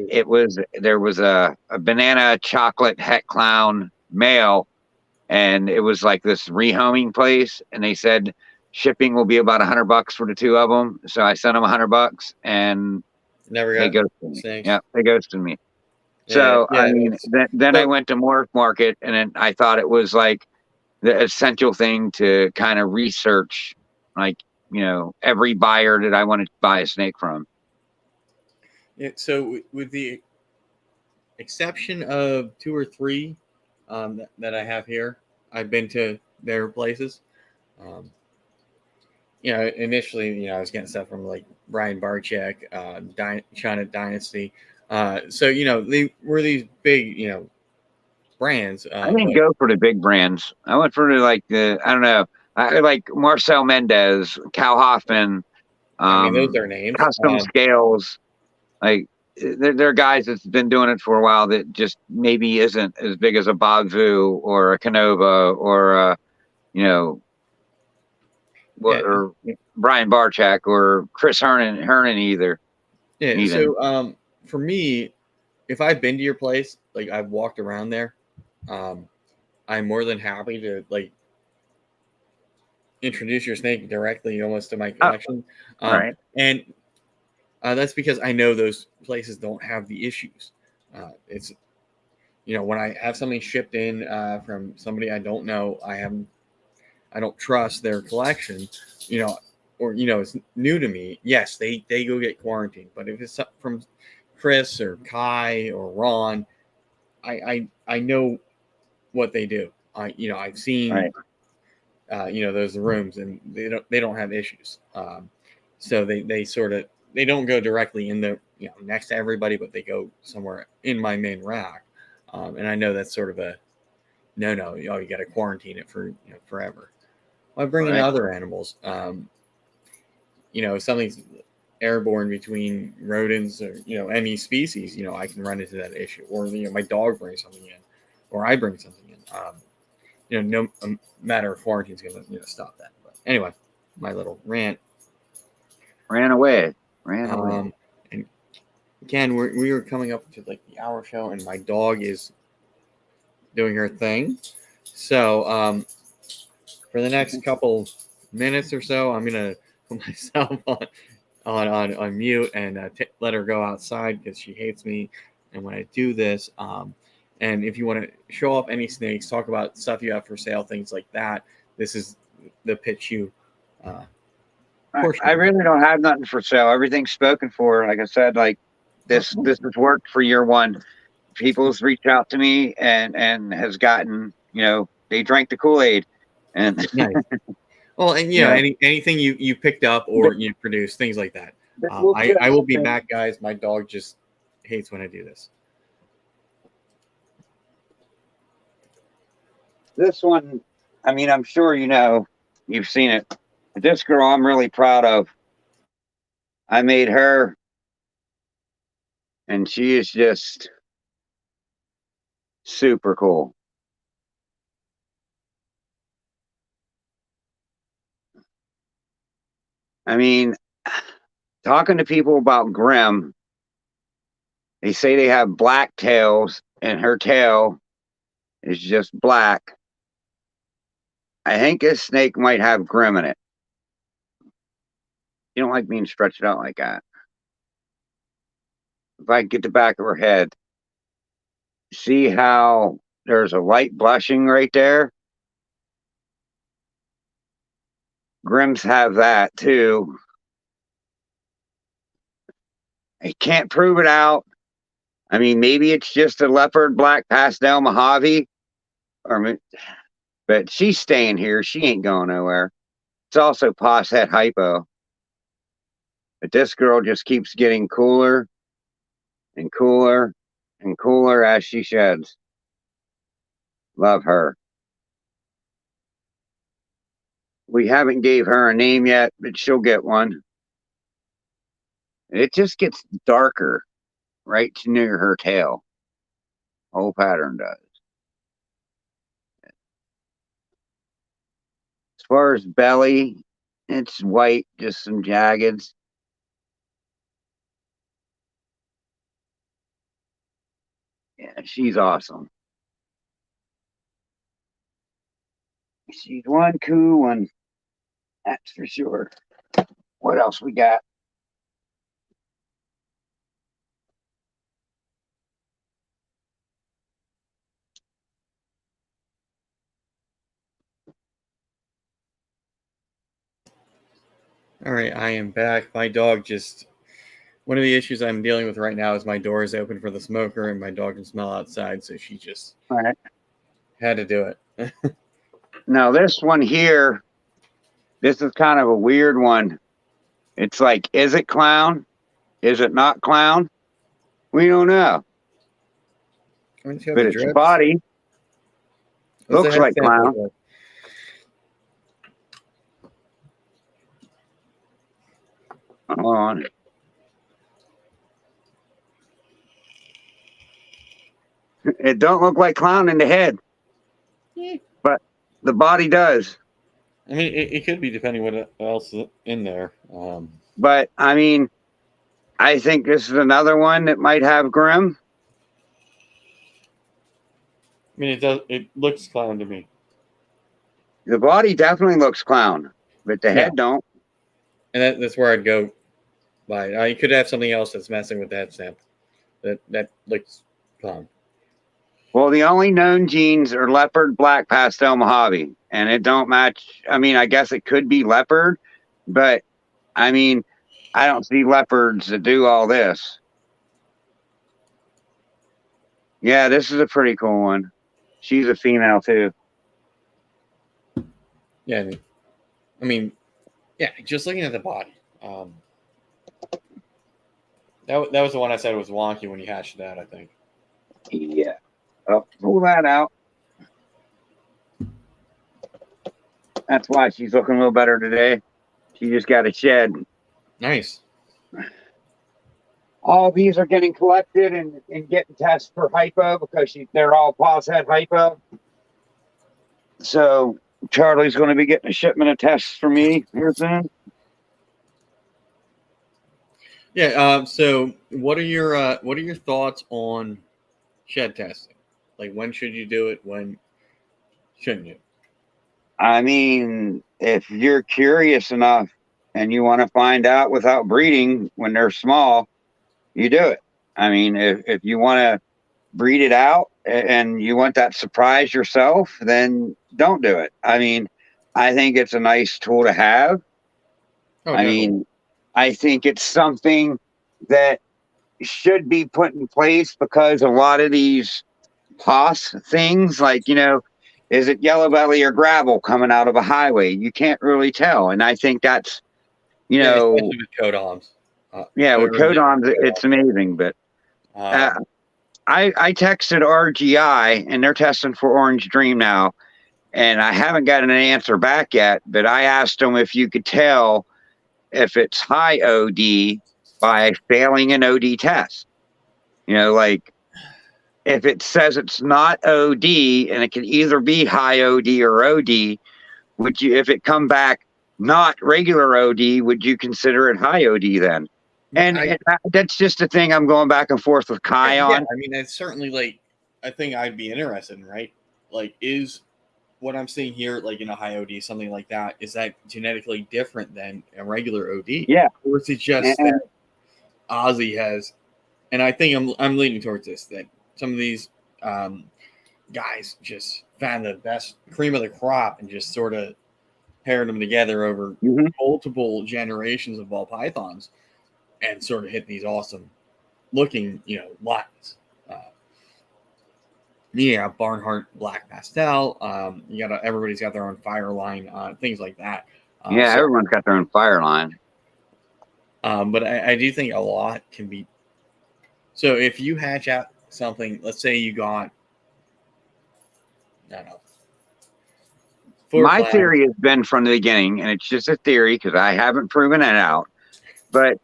there was a banana chocolate het clown male, and it was like this rehoming place, and they said shipping will be about $100 for the two of them. So I sent them $100, and never they got ghosted me. snakes. Yeah, they ghosted me. Yeah, So, I mean, then I went to Morph Market, and then I thought it was like the essential thing to kind of research, like, every buyer that I wanted to buy a snake from. Yeah, so with the exception of 2 or 3 that I have here, I've been to their places. Um, initially, I was getting stuff from like Brian Barczyk, China Dynasty. So they were these big, brands. I didn't But go for the big brands. I went for like I don't know, I like Marcel Mendez, Cal Hoffman, I mean, those are names. Custom Scales. Like, they're guys that's been doing it for a while that just maybe isn't as big as a Bogvu or a Canova or you know, Yeah, or Brian Barczyk or Chris Hernan either. yeah. Even. So for me, if I've been to your place, like I've walked around there, um, I'm more than happy to like introduce your snake directly almost to my Oh, collection. right. And that's because I know those places don't have the issues. It's when I have something shipped in from somebody I don't know, I don't trust their collection, or it's new to me. Yes, they go get quarantined, but if it's from Chris or Kai or Ron, I know what they do. I've seen Right. Those rooms, and they don't have issues. So they don't go directly in the next to everybody, but they go somewhere in my main rack. And I know that's sort of a no. You got to quarantine it for forever. I bring in Right. other animals. If something's airborne between rodents or any species, I can run into that issue. Or my dog brings something in, or I bring something in. No matter of quarantine is going to stop that. But anyway, my little rant. Ran away. Ran away. And again, we were coming up to like the hour show, and my dog is doing her thing. So for the next couple minutes or so, I'm gonna put myself on mute and let her go outside because she hates me. And when I do this, and if you want to show off any snakes, talk about stuff you have for sale, things like that, this is the pitch you. I really don't have nothing for sale. Everything's spoken for. Like I said, like this has worked for year one. People's reached out to me and has gotten, they drank the Kool-Aid. And Nice. Well, and anything you picked up or you produced, things like that. I will be back, guys. My dog just hates when I do this. This one, I mean, I'm sure you've seen it. This girl I'm really proud of. I made her, and she is just super cool. I mean, talking to people about Grim, they say they have black tails, and her tail is just black. I think this snake might have Grim in it. You don't like being stretched out like that. If I get the back of her head, see how there's a light blushing right there? Grims have that too. I can't prove it out. I mean, maybe it's just a leopard black pastel Mojave, but she's staying here. She ain't going nowhere. It's also pos het hypo. But this girl just keeps getting cooler and cooler and cooler as she sheds. Love her. We haven't gave her a name yet, but she'll get one. It just gets darker right near her tail. Whole pattern does. As far as belly, it's white, just some jaggeds. Yeah, she's awesome. She's one cool one, that's for sure. What else we got? All right, I am back. My dog just. One of the issues I'm dealing with right now is my door is open for the smoker and my dog can smell outside, so she just had to do it. Now, this one here, this is kind of a weird one. It's like, is it clown? Is it not clown? We don't know. But its body looks like clown. Hold on. It don't look like clown in the head, but the body does. I mean, it could be depending what else is in there. But I mean, I think this is another one that might have Grim. I mean, it does. It looks clown to me. The body definitely looks clown, but the head don't. And that's where I'd go by. You could have something else that's messing with the head stamp that looks clown. Well, the only known genes are leopard, black, pastel, Mojave, and it don't match. I mean, I guess it could be leopard, but I mean, I don't see leopards that do all this. Yeah, this is a pretty cool one. She's a female too. Yeah, I mean, yeah, just looking at the body. That was the one I said was wonky when you hashed it out, I think. Yeah. Oh, pull that out. That's why she's looking a little better today. She just got a shed. Nice. All these are getting collected and getting tested for hypo because they're all pos het hypo. So Charlie's going to be getting a shipment of tests for me here soon. Yeah. So what are your thoughts on shed testing? Like, when should you do it? When shouldn't you? I mean, if you're curious enough and you want to find out without breeding when they're small, you do it. I mean, if you want to breed it out and you want that surprise yourself, then don't do it. I mean, I think it's a nice tool to have. Oh, I mean, I think it's something that should be put in place because a lot of these POS things, like, is it yellow belly or gravel coming out of a highway? You can't really tell. And I think that's, especially with codons. With codons, it's amazing. But I texted RGI and they're testing for Orange Dream now. And I haven't gotten an answer back yet, but I asked them if you could tell if it's high OD by failing an OD test. Like, if it says it's not OD and it can either be high OD or OD, if it come back not regular OD, would you consider it high OD then? And that's just a thing I'm going back and forth with Kai on. I mean, that's certainly like a thing I'd be interested in, right? Like, is what I'm seeing here, like in a high OD, something like that, is that genetically different than a regular OD? Yeah. Or is it just that Ozzy has, and I think I'm leaning towards this, that some of these guys just found the best cream of the crop and just sort of paired them together over multiple generations of ball pythons and sort of hit these awesome looking, lines. Barnhart Black Pastel. Everybody's got their own fire line, things like that. Everyone's got their own fire line. But I do think a lot can be. So if you hatch out something, let's say you got, I don't know. My theory has been from the beginning, and it's just a theory because I haven't proven it out. But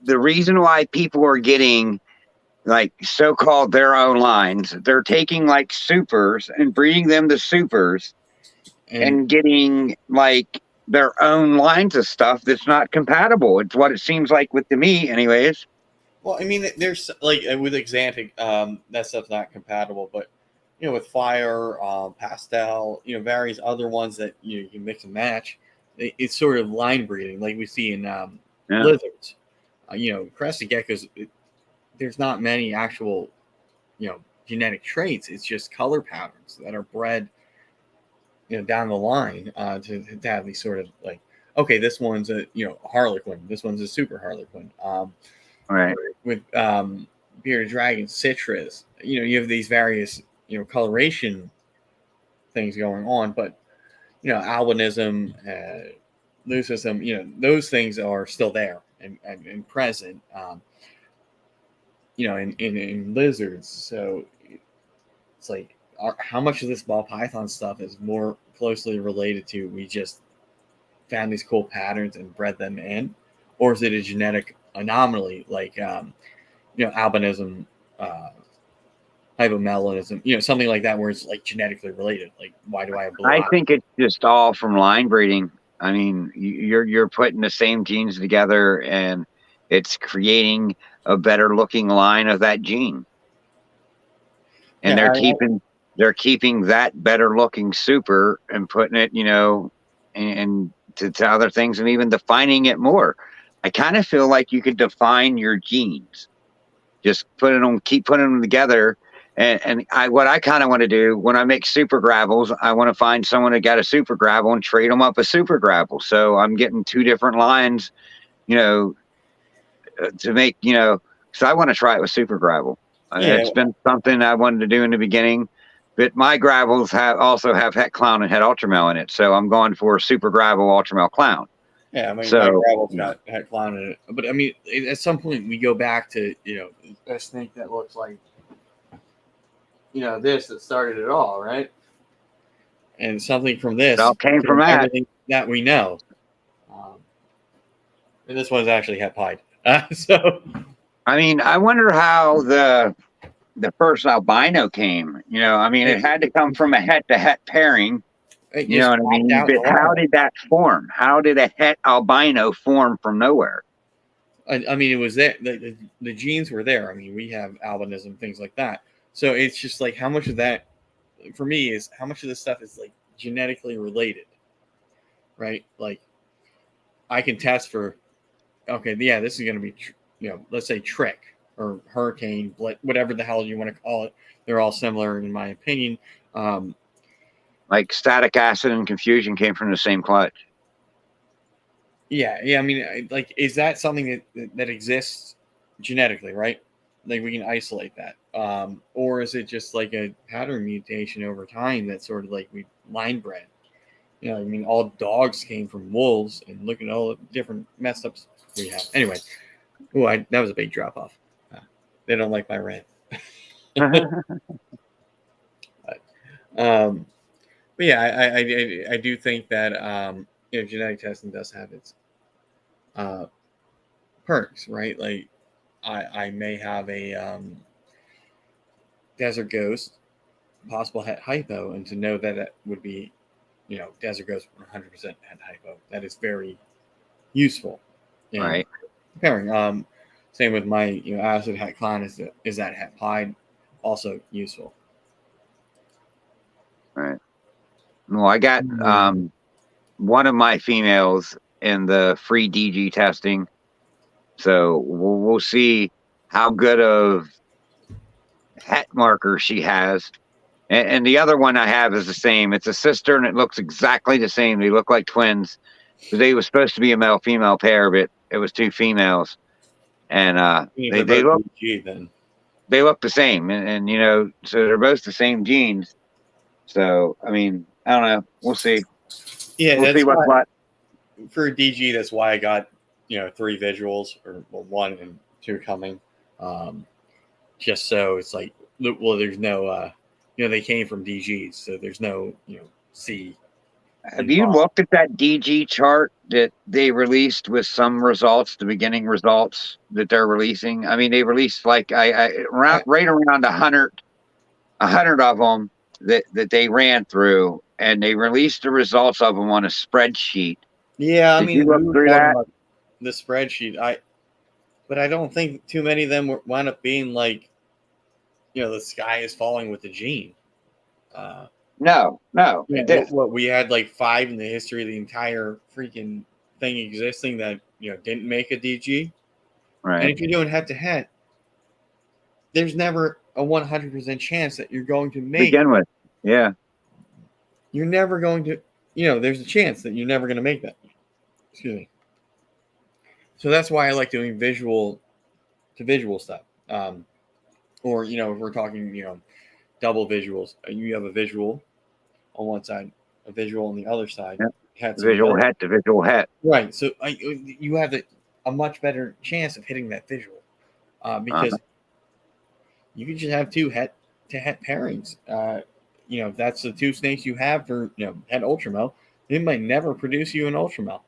the reason why people are getting like so-called their own lines, they're taking like supers and breeding them to supers and getting like their own lines of stuff that's not compatible. It's what it seems like with the me, anyways. Well, I mean, there's like with Xantic, that stuff's not compatible, but with Fire, Pastel, various other ones that you can mix and match. It's sort of line breeding, like we see in lizards. Crested geckos. There's not many actual, genetic traits. It's just color patterns that are bred, down the line to have these sort of like, okay, this one's a Harlequin, this one's a super Harlequin. Right. With bearded dragon, citrus, you have these various coloration things going on, but albinism, leucism, those things are still there and present. In lizards. So it's like, how much of this ball python stuff is more closely related to we just found these cool patterns and bred them in, or is it a genetic anomaly like albinism, hypomelanism, something like that, where it's like genetically related? Like, why do I have blue eyes? I think it's just all from line breeding. I mean, you're putting the same genes together, and it's creating a better looking line of that gene. And they're keeping that better looking super and putting it, and to other things, and even defining it more. I kind of feel like you could define your genes, just keep putting them together. And what I kind of want to do when I make super gravels, I want to find someone that got a super gravel and trade them up a super gravel. So I'm getting two different lines, to make, so I want to try it with super gravel. It's been something I wanted to do in the beginning, but my gravels also have het clown and het ultramel in it. So I'm going for a super gravel ultramel clown. Yeah, I mean, my gravel's got het clown in it. But I mean, at some point we go back to, a snake that looks like, this that started it all, right? And something from this. It all came from that. Everything that we know. And this one's actually het pied. So. I mean, I wonder how the first albino came. I mean, it had to come from a het to het pairing. You know what I mean? But how did that form? How did a het albino form from nowhere? I mean, it was there. The genes were there. I mean, we have albinism, things like that. So it's just like, how much of that, for me, is how much of this stuff is like genetically related, right? Like, I can test for, okay, yeah, this is going to be, let's say trick or hurricane, whatever the hell you want to call it. They're all similar in my opinion. Like static acid and confusion came from the same clutch. Yeah. I mean, like, is that something that exists genetically, right? Like, we can isolate that, or is it just like a pattern mutation over time that sort of like we line bred? I mean, all dogs came from wolves, and look at all the different messed ups we have. Anyway, that was a big drop off. They don't like my rant. But yeah, I do think that genetic testing does have its perks, right? Like, I may have a desert ghost, possible het hypo, and to know that would be desert goes 100% het hypo. That is very useful. And Right. preparing. Same with my acid het clan is that het pied, also useful. Right. Well, I got one of my females in the free DG testing, so we'll see how good of het marker she has. And the other one I have is the same. It's a sister, and it looks exactly the same. They look like twins. They were supposed to be a male-female pair, but it was two females, and they look DG, then. They look the same, and so they're both the same genes. So I mean, I don't know. We'll see. Yeah, we'll see what. For DG, that's why I got 3 visuals, or 1 and 2 coming. Just so it's like, well, there's no they came from DGs, so there's no C. Have you looked at that DG chart that they released with some results, the beginning results that they're releasing? I mean, they released like right around 100 of them that they ran through, and they released the results of them on a spreadsheet. Yeah, I Did mean, you look through that? The spreadsheet. But I don't think too many of them wound up being like, the sky is falling with the gene. No. What we had like 5 in the history of the entire freaking thing existing that didn't make a DG. Right. And if you're doing head to head, there's never a 100% chance that you're going to make. Begin with, yeah. You're never going to. There's a chance that you're never going to make that. Excuse me. So that's why I like doing visual to visual stuff. Or if we're talking double visuals, you have a visual on one side, a visual on the other side. Yep. Visual het to visual het. Right. So you have a much better chance of hitting that visual because you can just have 2 het to het pairings. If that's the 2 snakes you have for het ultramel, it might never produce you an ultramel.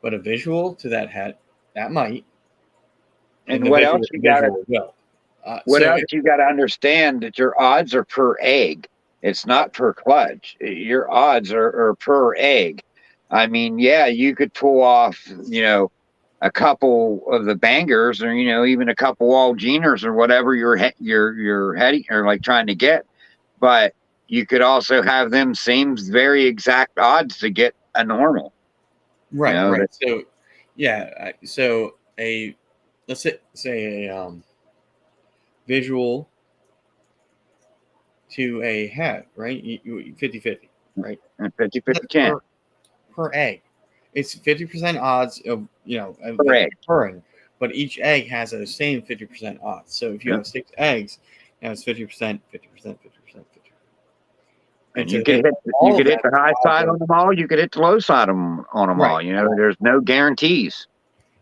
But a visual to that het, that might. And what else you got to? What else you got to understand that your odds are per egg. It's not per clutch. Your odds are per egg. I mean, yeah, you could pull off, a couple of the bangers, or even a couple all geners or whatever you're heading or like trying to get, but you could also have them same very exact odds to get a normal. Right. Right. So, yeah. So let's say a visual to a het, right? 50-50, right? And 50-50 chance per egg. It's 50% odds of per egg purring, but each egg has the same 50% odds. So if you have 6 eggs, now it's 50%, 50%, 50%, 50%. And you could hit the high side on them all. You could hit the low side on them all. There's no guarantees.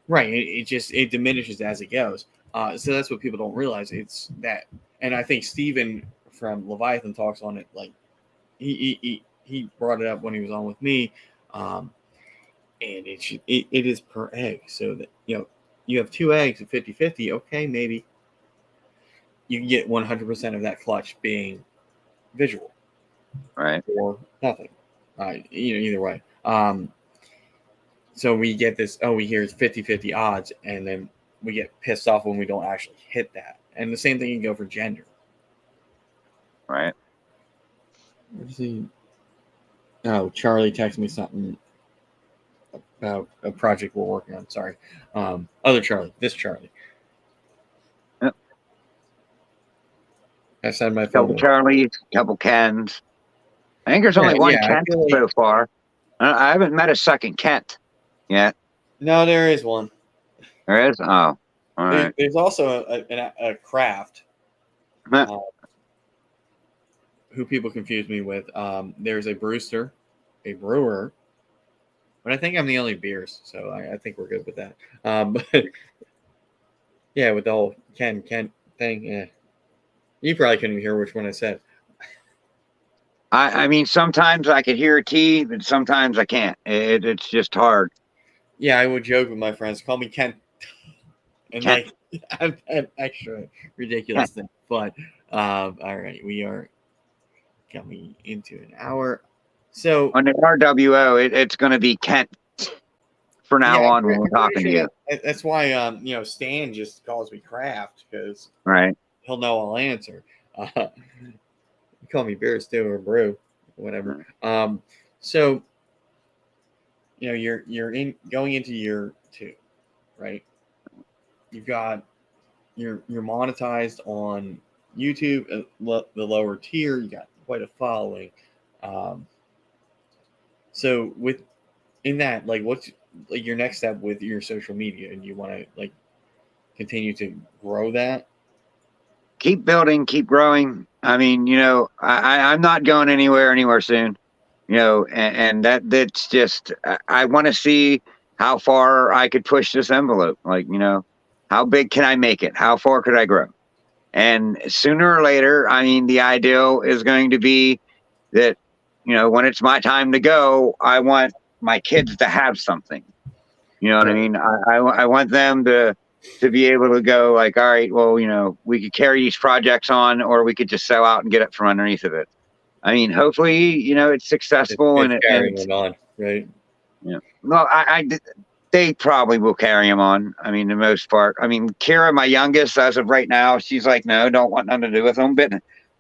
Right. It diminishes as it goes. So that's what people don't realize. It's that, and I think Steven from Leviathan talks on it. Like he brought it up when he was on with me, and it is per egg. So that you have 2 eggs at 50-50. Okay, maybe you can get 100% of that clutch being visual, right, or nothing. Either way. So we get this. Oh, we hear it's 50-50 odds, and then we get pissed off when we don't actually hit that. And the same thing can go for gender. Right. Let's see. Oh, Charlie texted me something about a project we're working on. Sorry. Other Charlie. This Charlie. Yep. I said my phone. Couple Charlies, couple Kens. I think there's only one Kent so far. I haven't met a second Kent yet. No, there is one. There is? Oh, all right. There's also a craft who people confuse me with. There's a Brewster, a brewer, but I think I'm the only beers, so I think we're good with that. But yeah, with the whole Ken thing, yeah. You probably couldn't even hear which one I said. I mean, sometimes I could hear a T, but sometimes I can't. It's just hard. Yeah, I would joke with my friends, call me Ken. And Ken. I've had extra ridiculous thing. But all right, we are coming into an hour. So on the RWO, it's going to be Kent for now on when we're talking to you. That's why Stan just calls me Craft, because Right. he'll know I'll answer. You call me Beer Stew or Brew, whatever. So you're going into year 2, right? You've got you're monetized on YouTube, the lower tier. You got quite a following. So in that, like, what's like your next step with your social media, and you want to like continue to grow that? Keep building, keep growing. I mean, I'm not going anywhere soon. And that's just, I want to see how far I could push this envelope. Like, how big can I make it? How far could I grow? And sooner or later, I mean, the ideal is going to be that, when it's my time to go, I want my kids to have something. You know what I mean? I want them to be able to go like, all right, well, we could carry these projects on, or we could just sell out and get it from underneath of it. I mean, hopefully, it's successful It's carrying them on, right? Yeah. Well, they probably will carry them on. I mean, the most part. I mean, Kira, my youngest, as of right now, she's like, no, don't want nothing to do with them. But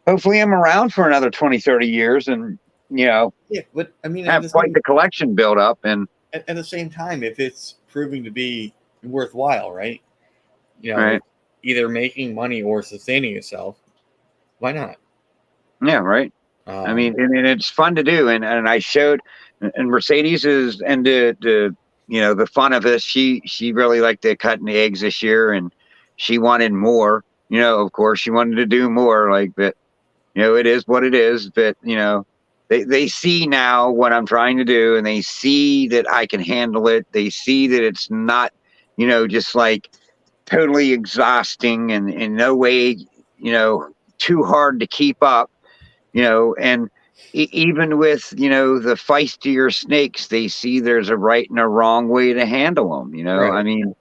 hopefully I'm around for another 20, 30 years and, Yeah, but I mean, have quite the collection built up. And at the same time, if it's proving to be worthwhile, right? right. Either making money or sustaining itself, why not? Yeah, right. I mean, and it's fun to do. And I showed, and Mercedes is into the fun of this. She really liked the cutting the eggs this year, and she wanted more. Of course, she wanted to do more. Like, but it is what it is. But they see now what I'm trying to do, and they see that I can handle it. They see that it's not, just like totally exhausting and in no way, too hard to keep up. And even with, the feistier snakes, they see there's a right and a wrong way to handle them, right. I mean,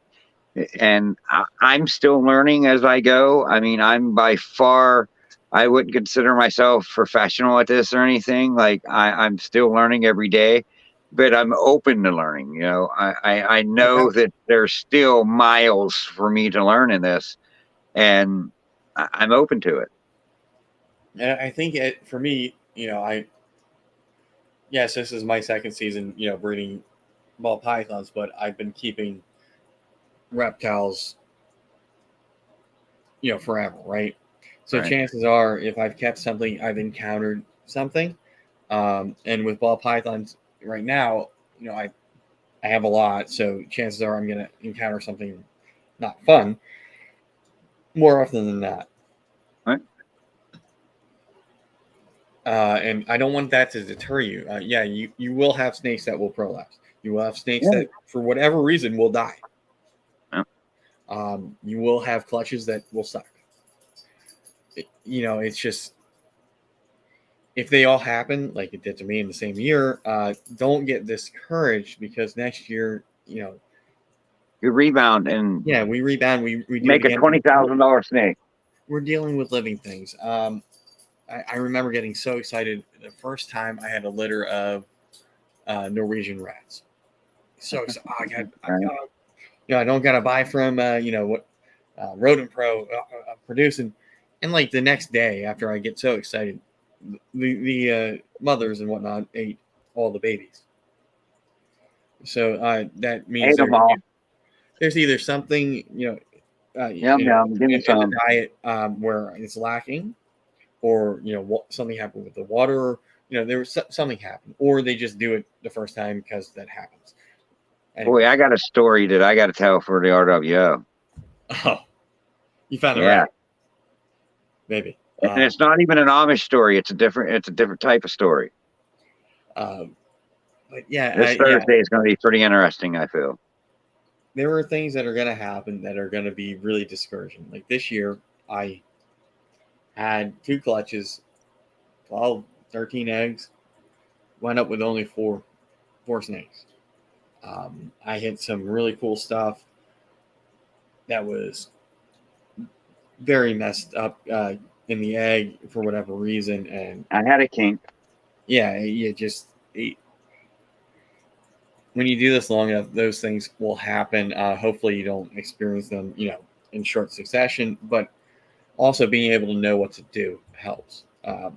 and I'm still learning as I go. I mean, I'm by far, I wouldn't consider myself professional at this or anything. Like I'm still learning every day, but I'm open to learning. I know that there's still miles for me to learn in this, and I'm open to it. And I think for me, yes, this is my second season, breeding ball pythons, but I've been keeping reptiles, forever, right? So Right. chances are, if I've kept something, I've encountered something. And with ball pythons right now, I have a lot, so chances are I'm going to encounter something not fun more often than not. Right. And I don't want that to deter you. Yeah, you will have snakes that will prolapse. You will have snakes that, for whatever reason, will die. Yeah. You will have clutches that will suck. It's just, if they all happen like it did to me in the same year, don't get discouraged, because next year, you rebound and we rebound. We do make a $20,000 snake. We're dealing with living things. I remember getting so excited the first time I had a litter of Norwegian rats. So excited! I don't gotta buy from what Rodent Pro producing, and like the next day after I get so excited, the mothers and whatnot ate all the babies. So that means there's either something in the diet where it's lacking, or something happened with the water. There was something happened, or they just do it the first time because that happens. Anyway. Boy, I got a story that I got to tell for the RWO. Oh, you found it right? Maybe. And it's not even an Amish story. It's a different type of story. But yeah, this Thursday is going to be pretty interesting, I feel. There are things that are going to happen that are going to be really discouraging. Like this year, I had 2 clutches, 12, 13 eggs, went up with only four snakes. I hit some really cool stuff that was very messed up in the egg for whatever reason, and I had a kink. Yeah, you just when you do this long enough, those things will happen. Hopefully, you don't experience them, in short succession. But also, being able to know what to do helps. I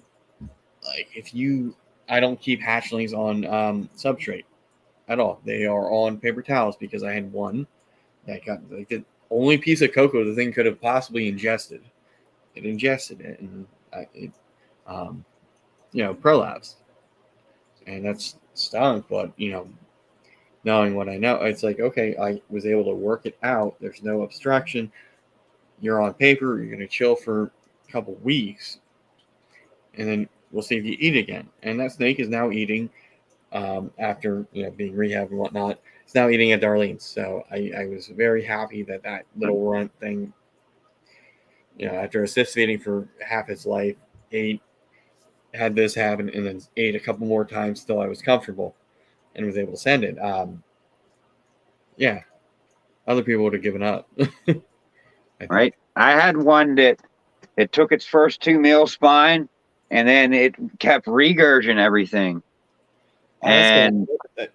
don't keep hatchlings on substrate at all. They are on paper towels because I had one that got the only piece of cocoa the thing could have possibly ingested. It ingested it, and it prolapsed, and that's stunk. But knowing what I know, it's like, okay, I was able to work it out. There's no obstruction. You're on paper. You're going to chill for a couple weeks, and then we'll see if you eat again. And that snake is now eating after being rehabbed and whatnot. It's now eating at Darlene's. So I was very happy that little runt thing, after assist feeding for half its life, had this happen, and then ate a couple more times till I was comfortable and was able to send it. Other people would have given up. Right. I had one that it took its first 2 meals fine, and then it kept regurging everything. And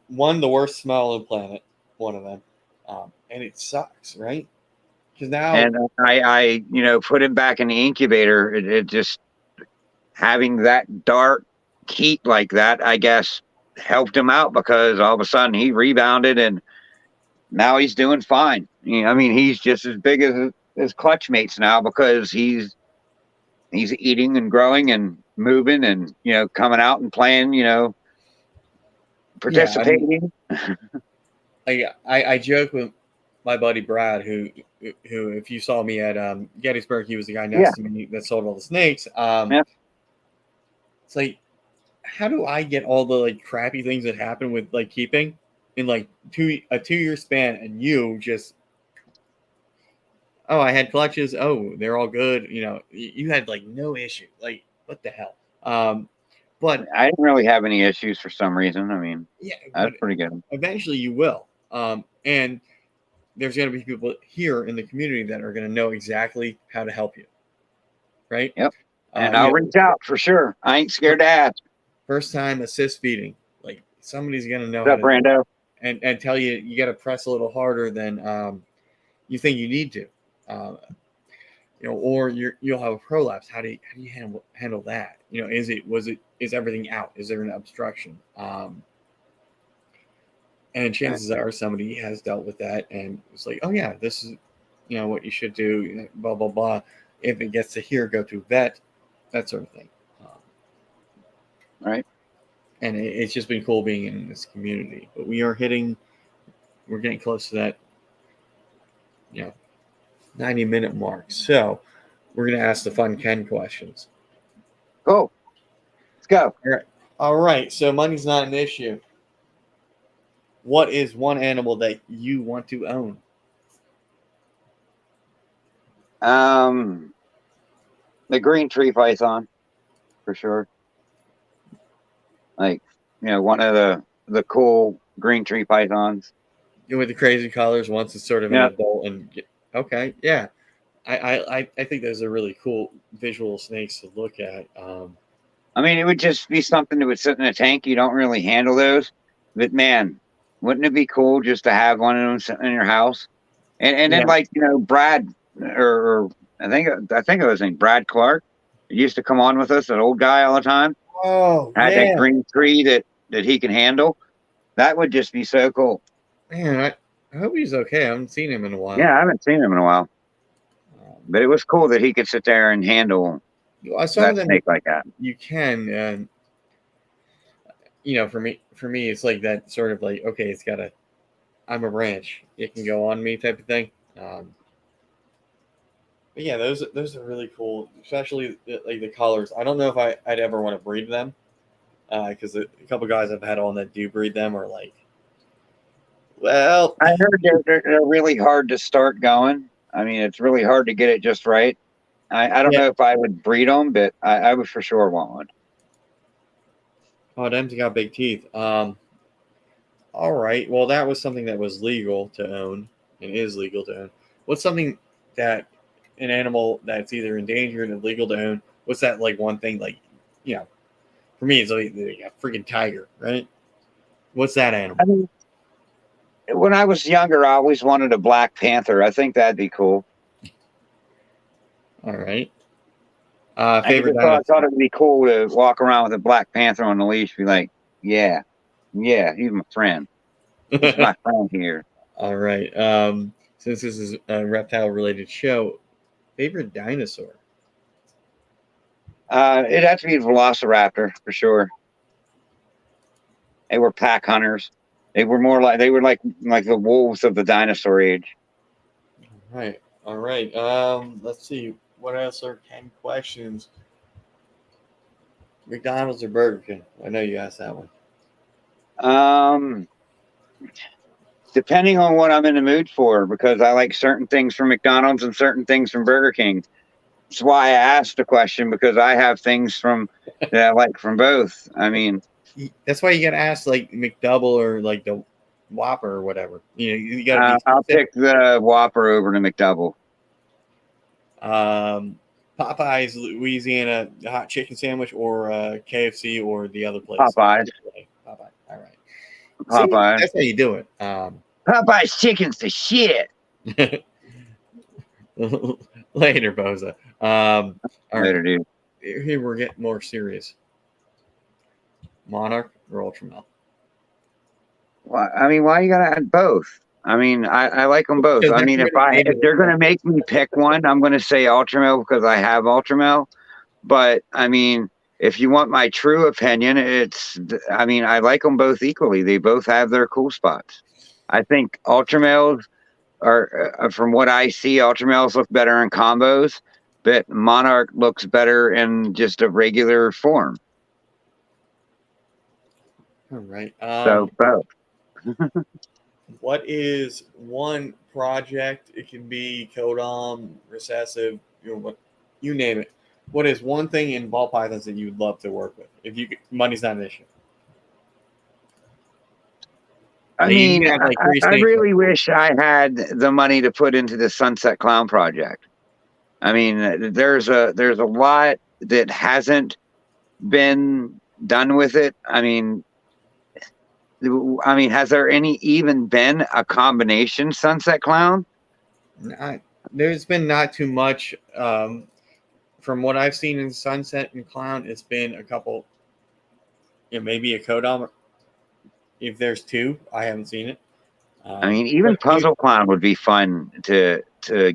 one, the worst smell on the planet, one of them, and it sucks, right? Because now, and I put him back in the incubator. It just having that dark heat like that, I guess, helped him out, because all of a sudden he rebounded and now he's doing fine. He's just as big as his clutch mates now, because he's eating and growing and moving and coming out and playing, participating. I joke with my buddy Brad, who if you saw me at Gettysburg, he was the guy next to me that sold all the snakes. It's like, how do I get all the crappy things that happen with keeping in a 2-year span, and you just, oh, I had clutches, oh, they're all good, you had no issue, what the hell? But I didn't really have any issues for some reason. That's pretty good. Eventually you will, and there's going to be people here in the community that are going to know exactly how to help you, right? Yep. And I'll reach out for sure. I ain't scared to ask. First time assist feeding, somebody's going to know how to Brando? And tell you got to press a little harder than you think you need to, or you'll have a prolapse. How do you handle that? Is everything out? Is there an obstruction? And chances are somebody has dealt with that, and it's like, oh yeah, this is what you should do. Blah blah blah. If it gets to here, go to vet, that sort of thing. Right. And it's just been cool being in this community. But we're getting close to that 90-minute mark. So we're going to ask the fun Ken questions. Cool. Let's go. All right. So money's not an issue. What is one animal that you want to own? The green tree python, for sure. One of the cool green tree pythons. With the crazy colors, once it's sort of an adult and okay, yeah. I think those are really cool visual snakes to look at. It would just be something that would sit in a tank. You don't really handle those, but man, wouldn't it be cool just to have one of them sitting in your house? And then Brad, or I think it was named Brad Clark. He used to come on with us, that old guy, all the time. Oh, had that green tree that he can handle. That would just be so cool. Man, I hope he's okay. I haven't seen him in a while. Yeah, I haven't seen him in a while. But it was cool that he could sit there and handle that snake like that. You can, and for me, it's like that sort of okay, it's got I'm a ranch, it can go on me type of thing. But yeah, those are really cool, especially the colors. I don't know if I'd ever want to breed them, because a couple guys I've had on that do breed them are well, I heard they're really hard to start going. It's really hard to get it just right. I don't know if I would breed them, but I would for sure want one. Oh, them's got big teeth. All right. Well, that was something that was legal to own and is legal to own. What's something that an animal that's either endangered and legal to own? What's that one thing for me? It's a freaking tiger, right? What's that I animal? mean, when I was younger, I always wanted a black panther. I think that'd be cool. All right. I Favorite just thought dinosaur? it'd be cool to walk around with a black panther on the leash, be like, yeah, yeah, he's my friend. This is my friend here. All right. Since this is a reptile related show, favorite dinosaur? It'd have to be a velociraptor for sure. They were pack hunters. They were like the wolves of the dinosaur age. All right. All right. Let's see. What else are 10 questions? McDonald's or Burger King? I know you asked that one. Um, Depending on what I'm in the mood for, because I like certain things from McDonald's and certain things from Burger King. That's why I asked the question, because I have things from that I like from both. I mean, That's why you gotta ask like McDouble or like the Whopper or whatever. You gotta be I'll specific. pick the Whopper over the McDouble. Um, Popeyes Louisiana hot chicken sandwich or KFC or the other place. Popeyes. Popeye. All right. See, Popeyes. that's how you do it. Popeyes chicken's the shit. Later, Boza. All right. Later, dude. Here we're getting more serious. Monarch or Ultramel? Well, I mean, why you gotta add both? I mean, I like them both. Because I that's mean, where the if they're favorite. gonna make me pick one, I'm gonna say Ultramel because I have Ultramel. But I mean, if you want my true opinion, I mean, I like them both equally. They both have their cool spots. I think Ultramels are, from what I see, Ultramels look better in combos, but Monarch looks better in just a regular form. All right. So both. What is one project? It can be Codom, recessive, what you name it. What is one thing in ball pythons that you would love to work with? If you money's not an issue. I Like, you mean, can have like three I snakes. really wish I had the money to put into the Sunset Clown project. I mean, there's a lot that hasn't been done with it. Has there even been a combination Sunset Clown? There's been not too much. From what I've seen in Sunset and Clown, it's been a couple. Maybe a Codom. If there's two, I haven't seen it. I mean, even Puzzle Clown would be fun to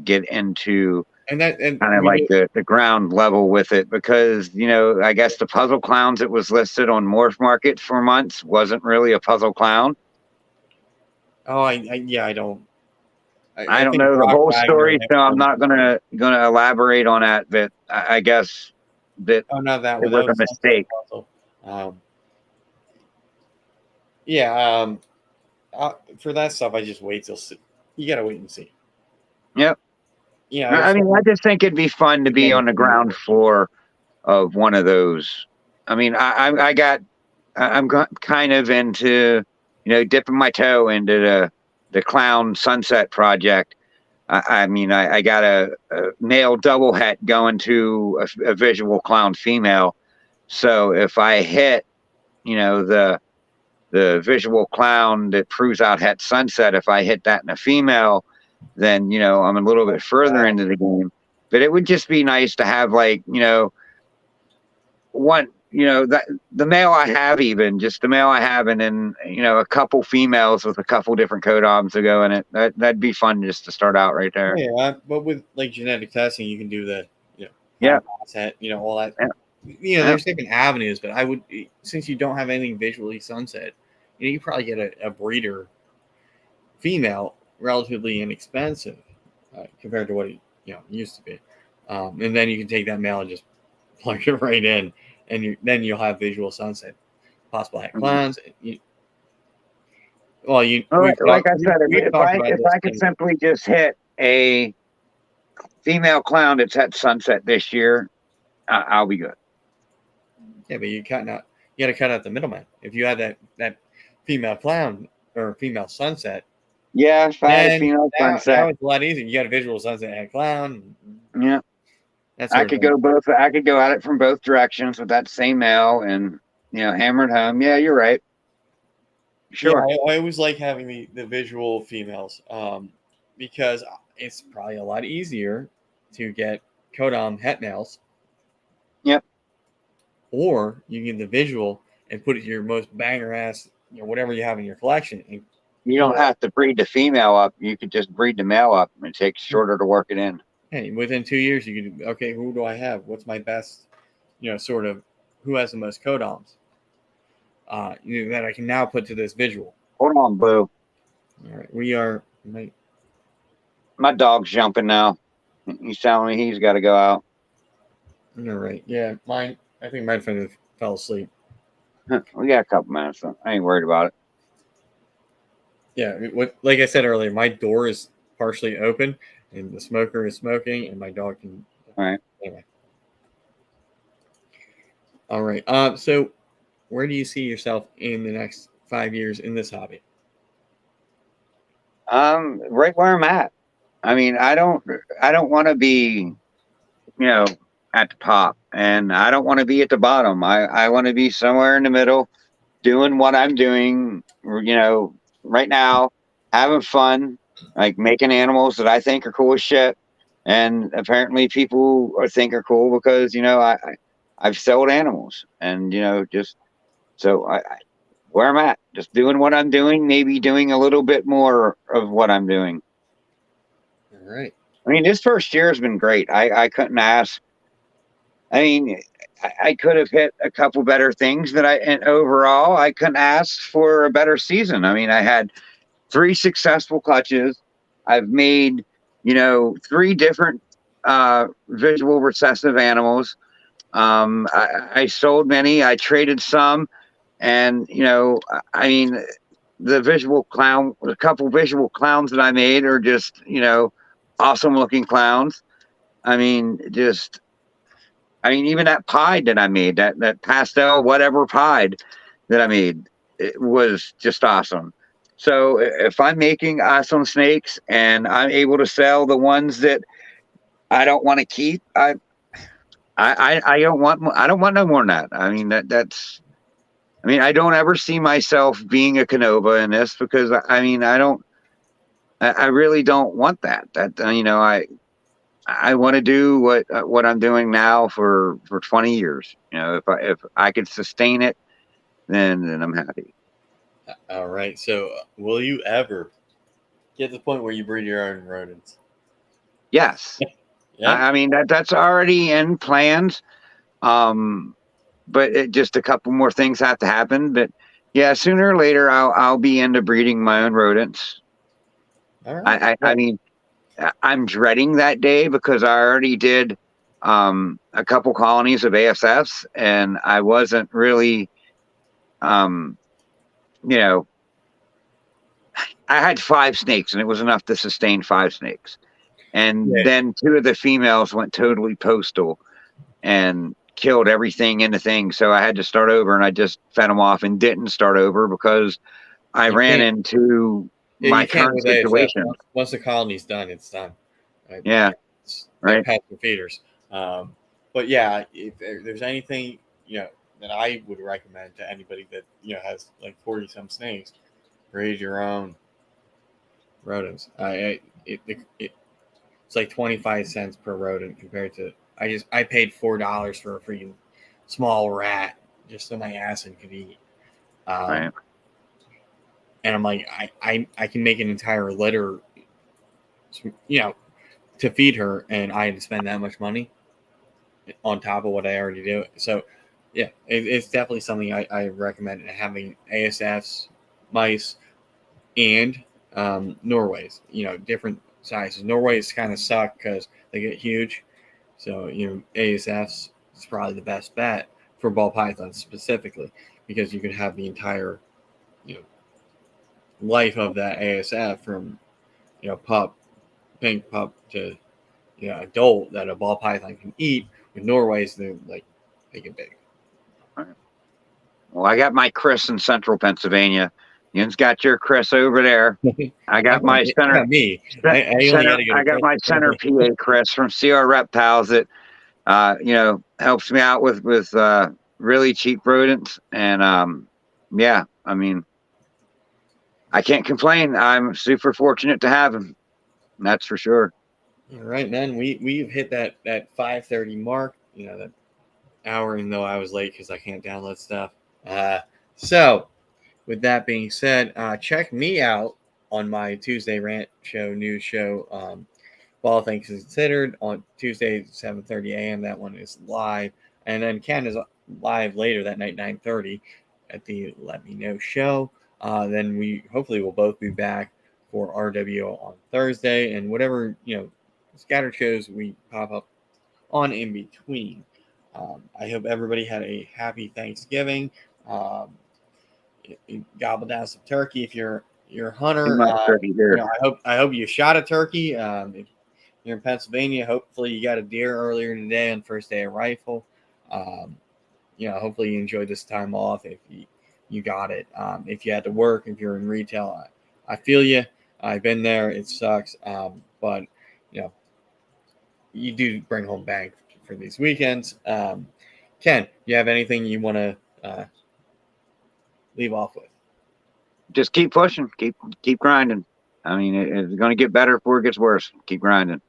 get into, and kind of like the ground level with it, because I guess the Puzzle Clowns that was listed on Morph Market for months wasn't really a Puzzle Clown. Oh, I don't. I don't think know the Brock whole Wagner story, so I'm not gonna elaborate on that. But I guess that Oh, not that it one. was That a was mistake. Yeah. For that stuff, I just wait till you gotta wait and see. Yep. Yeah. I mean, I just think it'd be fun to be on the ground floor of one of those. I mean, I'm kind of into, dipping my toe into the Clown Sunset project. I mean, I got a male double het going to a visual clown female. So if I hit, the visual clown that proves out het Sunset, if I hit that in a female, then I'm a little bit further into the game. But it would just be nice to have, like, one, that the male I have, even just the male I have, and then a couple females with a couple different codoms to go in it. That'd be fun just to start out right there. Yeah, but with like genetic testing, you can do the Yeah. set, all that. Yeah. There's different avenues, but I would, since you don't have anything visually Sunset, you probably get a breeder female relatively inexpensive compared to what it used to be, and then you can take that male and just plug it right in, and then you'll have visual Sunset, possible hat clowns. Like I said, if I could simply just hit a female clown that's at Sunset this year, I'll be good. Yeah, but you got to cut out the middleman. If you had that female clown or female Sunset. Yeah, if I had a female Sunset, that was a lot easier. You got a visual Sunset and a clown. Yeah, I could go both. I could go at it from both directions with that same male, and hammer it home. Yeah, you're right. Yeah, Sure. I always like having the visual females, because it's probably a lot easier to get codom het males, Yep. or you get the visual and put it to your most banger ass, whatever you have in your collection, and You come don't up, have to breed the female up. You could just breed the male up. It takes shorter to work it in. hey, within 2 years you could, okay, who do I have? What's my best, sort of, who has the most codoms? That I can now put to this visual. Hold on, Blue. All right, we are. My dog's jumping now. He's telling me he's got to go out. All right, yeah, mine. I think mine fell asleep. We got a couple minutes. So I ain't worried about it. Yeah, like I said earlier, my door is partially open, and the smoker is smoking, and my dog can. All right. Anyway. All right. So where do you see yourself in the next 5 years in this hobby? Right where I'm at. I mean, I don't want to be, at the top, and I don't want to be at the bottom. I want to be somewhere in the middle, doing what I'm doing, right now, having fun, like making animals that I think are cool as shit. And apparently people think are cool because, I've sold animals and, just so where I'm at, just doing what I'm doing, maybe doing a little bit more of what I'm doing. All right. I mean, this first year has been great. I couldn't ask. I mean, I could have hit a couple better things and overall, I couldn't ask for a better season. I mean, I had 3 successful clutches. I've made, three different visual recessive animals. I sold many. I traded some, and I mean, a couple visual clowns that I made are just awesome looking clowns. I mean, even that pied that I made, that pastel whatever pied that I made, it was just awesome. So if I'm making awesome snakes and I'm able to sell the ones that I don't want to keep, I don't want no more than that. I mean that's I mean I don't ever see myself being a Canova in this because I mean I really don't want that. I want to do what I'm doing now for 20 years. If I could sustain it, then I'm happy. All right. So will you ever get to the point where you breed your own rodents? Yes. Yeah. I mean that's already in plans. But just a couple more things have to happen. But yeah, sooner or later I'll be into breeding my own rodents. All right. I mean, I'm dreading that day because I already did a couple colonies of ASFs, and I wasn't really, um, you know, I had 5 snakes, and it was enough to sustain 5 snakes. And Yeah. then 2 of the females went totally postal and killed everything in the thing. So I had to start over, and I just fed them off and didn't start over because I You ran can't. into Yeah, my you can't current with ASF. situation. Once the colony's done, it's done. Right? Yeah, They're right. pets and feeders. But yeah, if there's anything that I would recommend to anybody that has like 40 some snakes, raise your own rodents. It's like 25 cents per rodent compared to I paid $4 for a freaking small rat just so my acid could eat. Right. And I'm like, I can make an entire litter, to feed her, and I had to spend that much money on top of what I already do. So, yeah, it's definitely something I recommend having ASFs, mice, and Norways. Different sizes. Norways kind of suck because they get huge. So ASFs is probably the best bet for ball pythons specifically because you can have the entire you know life of that ASF from pup, pink pup to adult that a ball python can eat. With Norways, they get big. Right. Well, I got my Chris in central Pennsylvania. You've got your Chris over there. I got my I got me. I only got center. to go I to got my center PA Chris from CR Reptiles that helps me out with really cheap rodents. And yeah, I mean, I can't complain. I'm super fortunate to have him. That's for sure. All right, man. We've hit that 5:30 mark. You know, that hour, even though I was late because I can't download stuff. So with that being said, check me out on my Tuesday rant show, news show. All things considered on Tuesday 7:30 a.m. That one is live, and then Ken is live later that night 9:30 at the Let Me Know show. Then we hopefully will both be back for RWO on Thursday, and whatever scattered shows we pop up on in between. I hope everybody had a happy Thanksgiving. Um, Gobble down some turkey if you're a hunter. Turkey here. I hope you shot a turkey. If you're in Pennsylvania, hopefully you got a deer earlier today on first day of rifle. Hopefully you enjoyed this time off if you got it. If you had to work, if you're in retail, I feel you. I've been there. It sucks. But you do bring home bang for these weekends. Ken, you have anything you want to leave off with? Just keep pushing, keep grinding. I mean, it's going to get better before it gets worse. Keep grinding.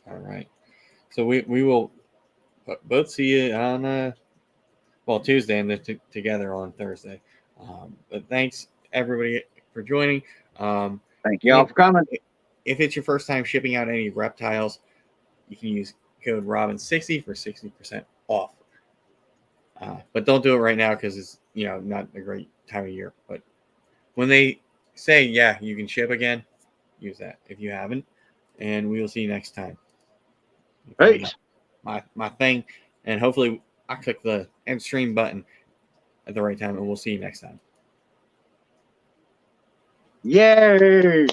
All right. So we will both see you on Tuesday and then together on Thursday. But thanks everybody for joining. Thank you all for coming. If it's your first time shipping out any reptiles, you can use code Robin60 for 60% off. But don't do it right now because it's not a great time of year. But when they say you can ship again, use that if you haven't. And we will see you next time. Peace. My thing, and hopefully I click the end stream button at the right time, and we'll see you next time. Yay!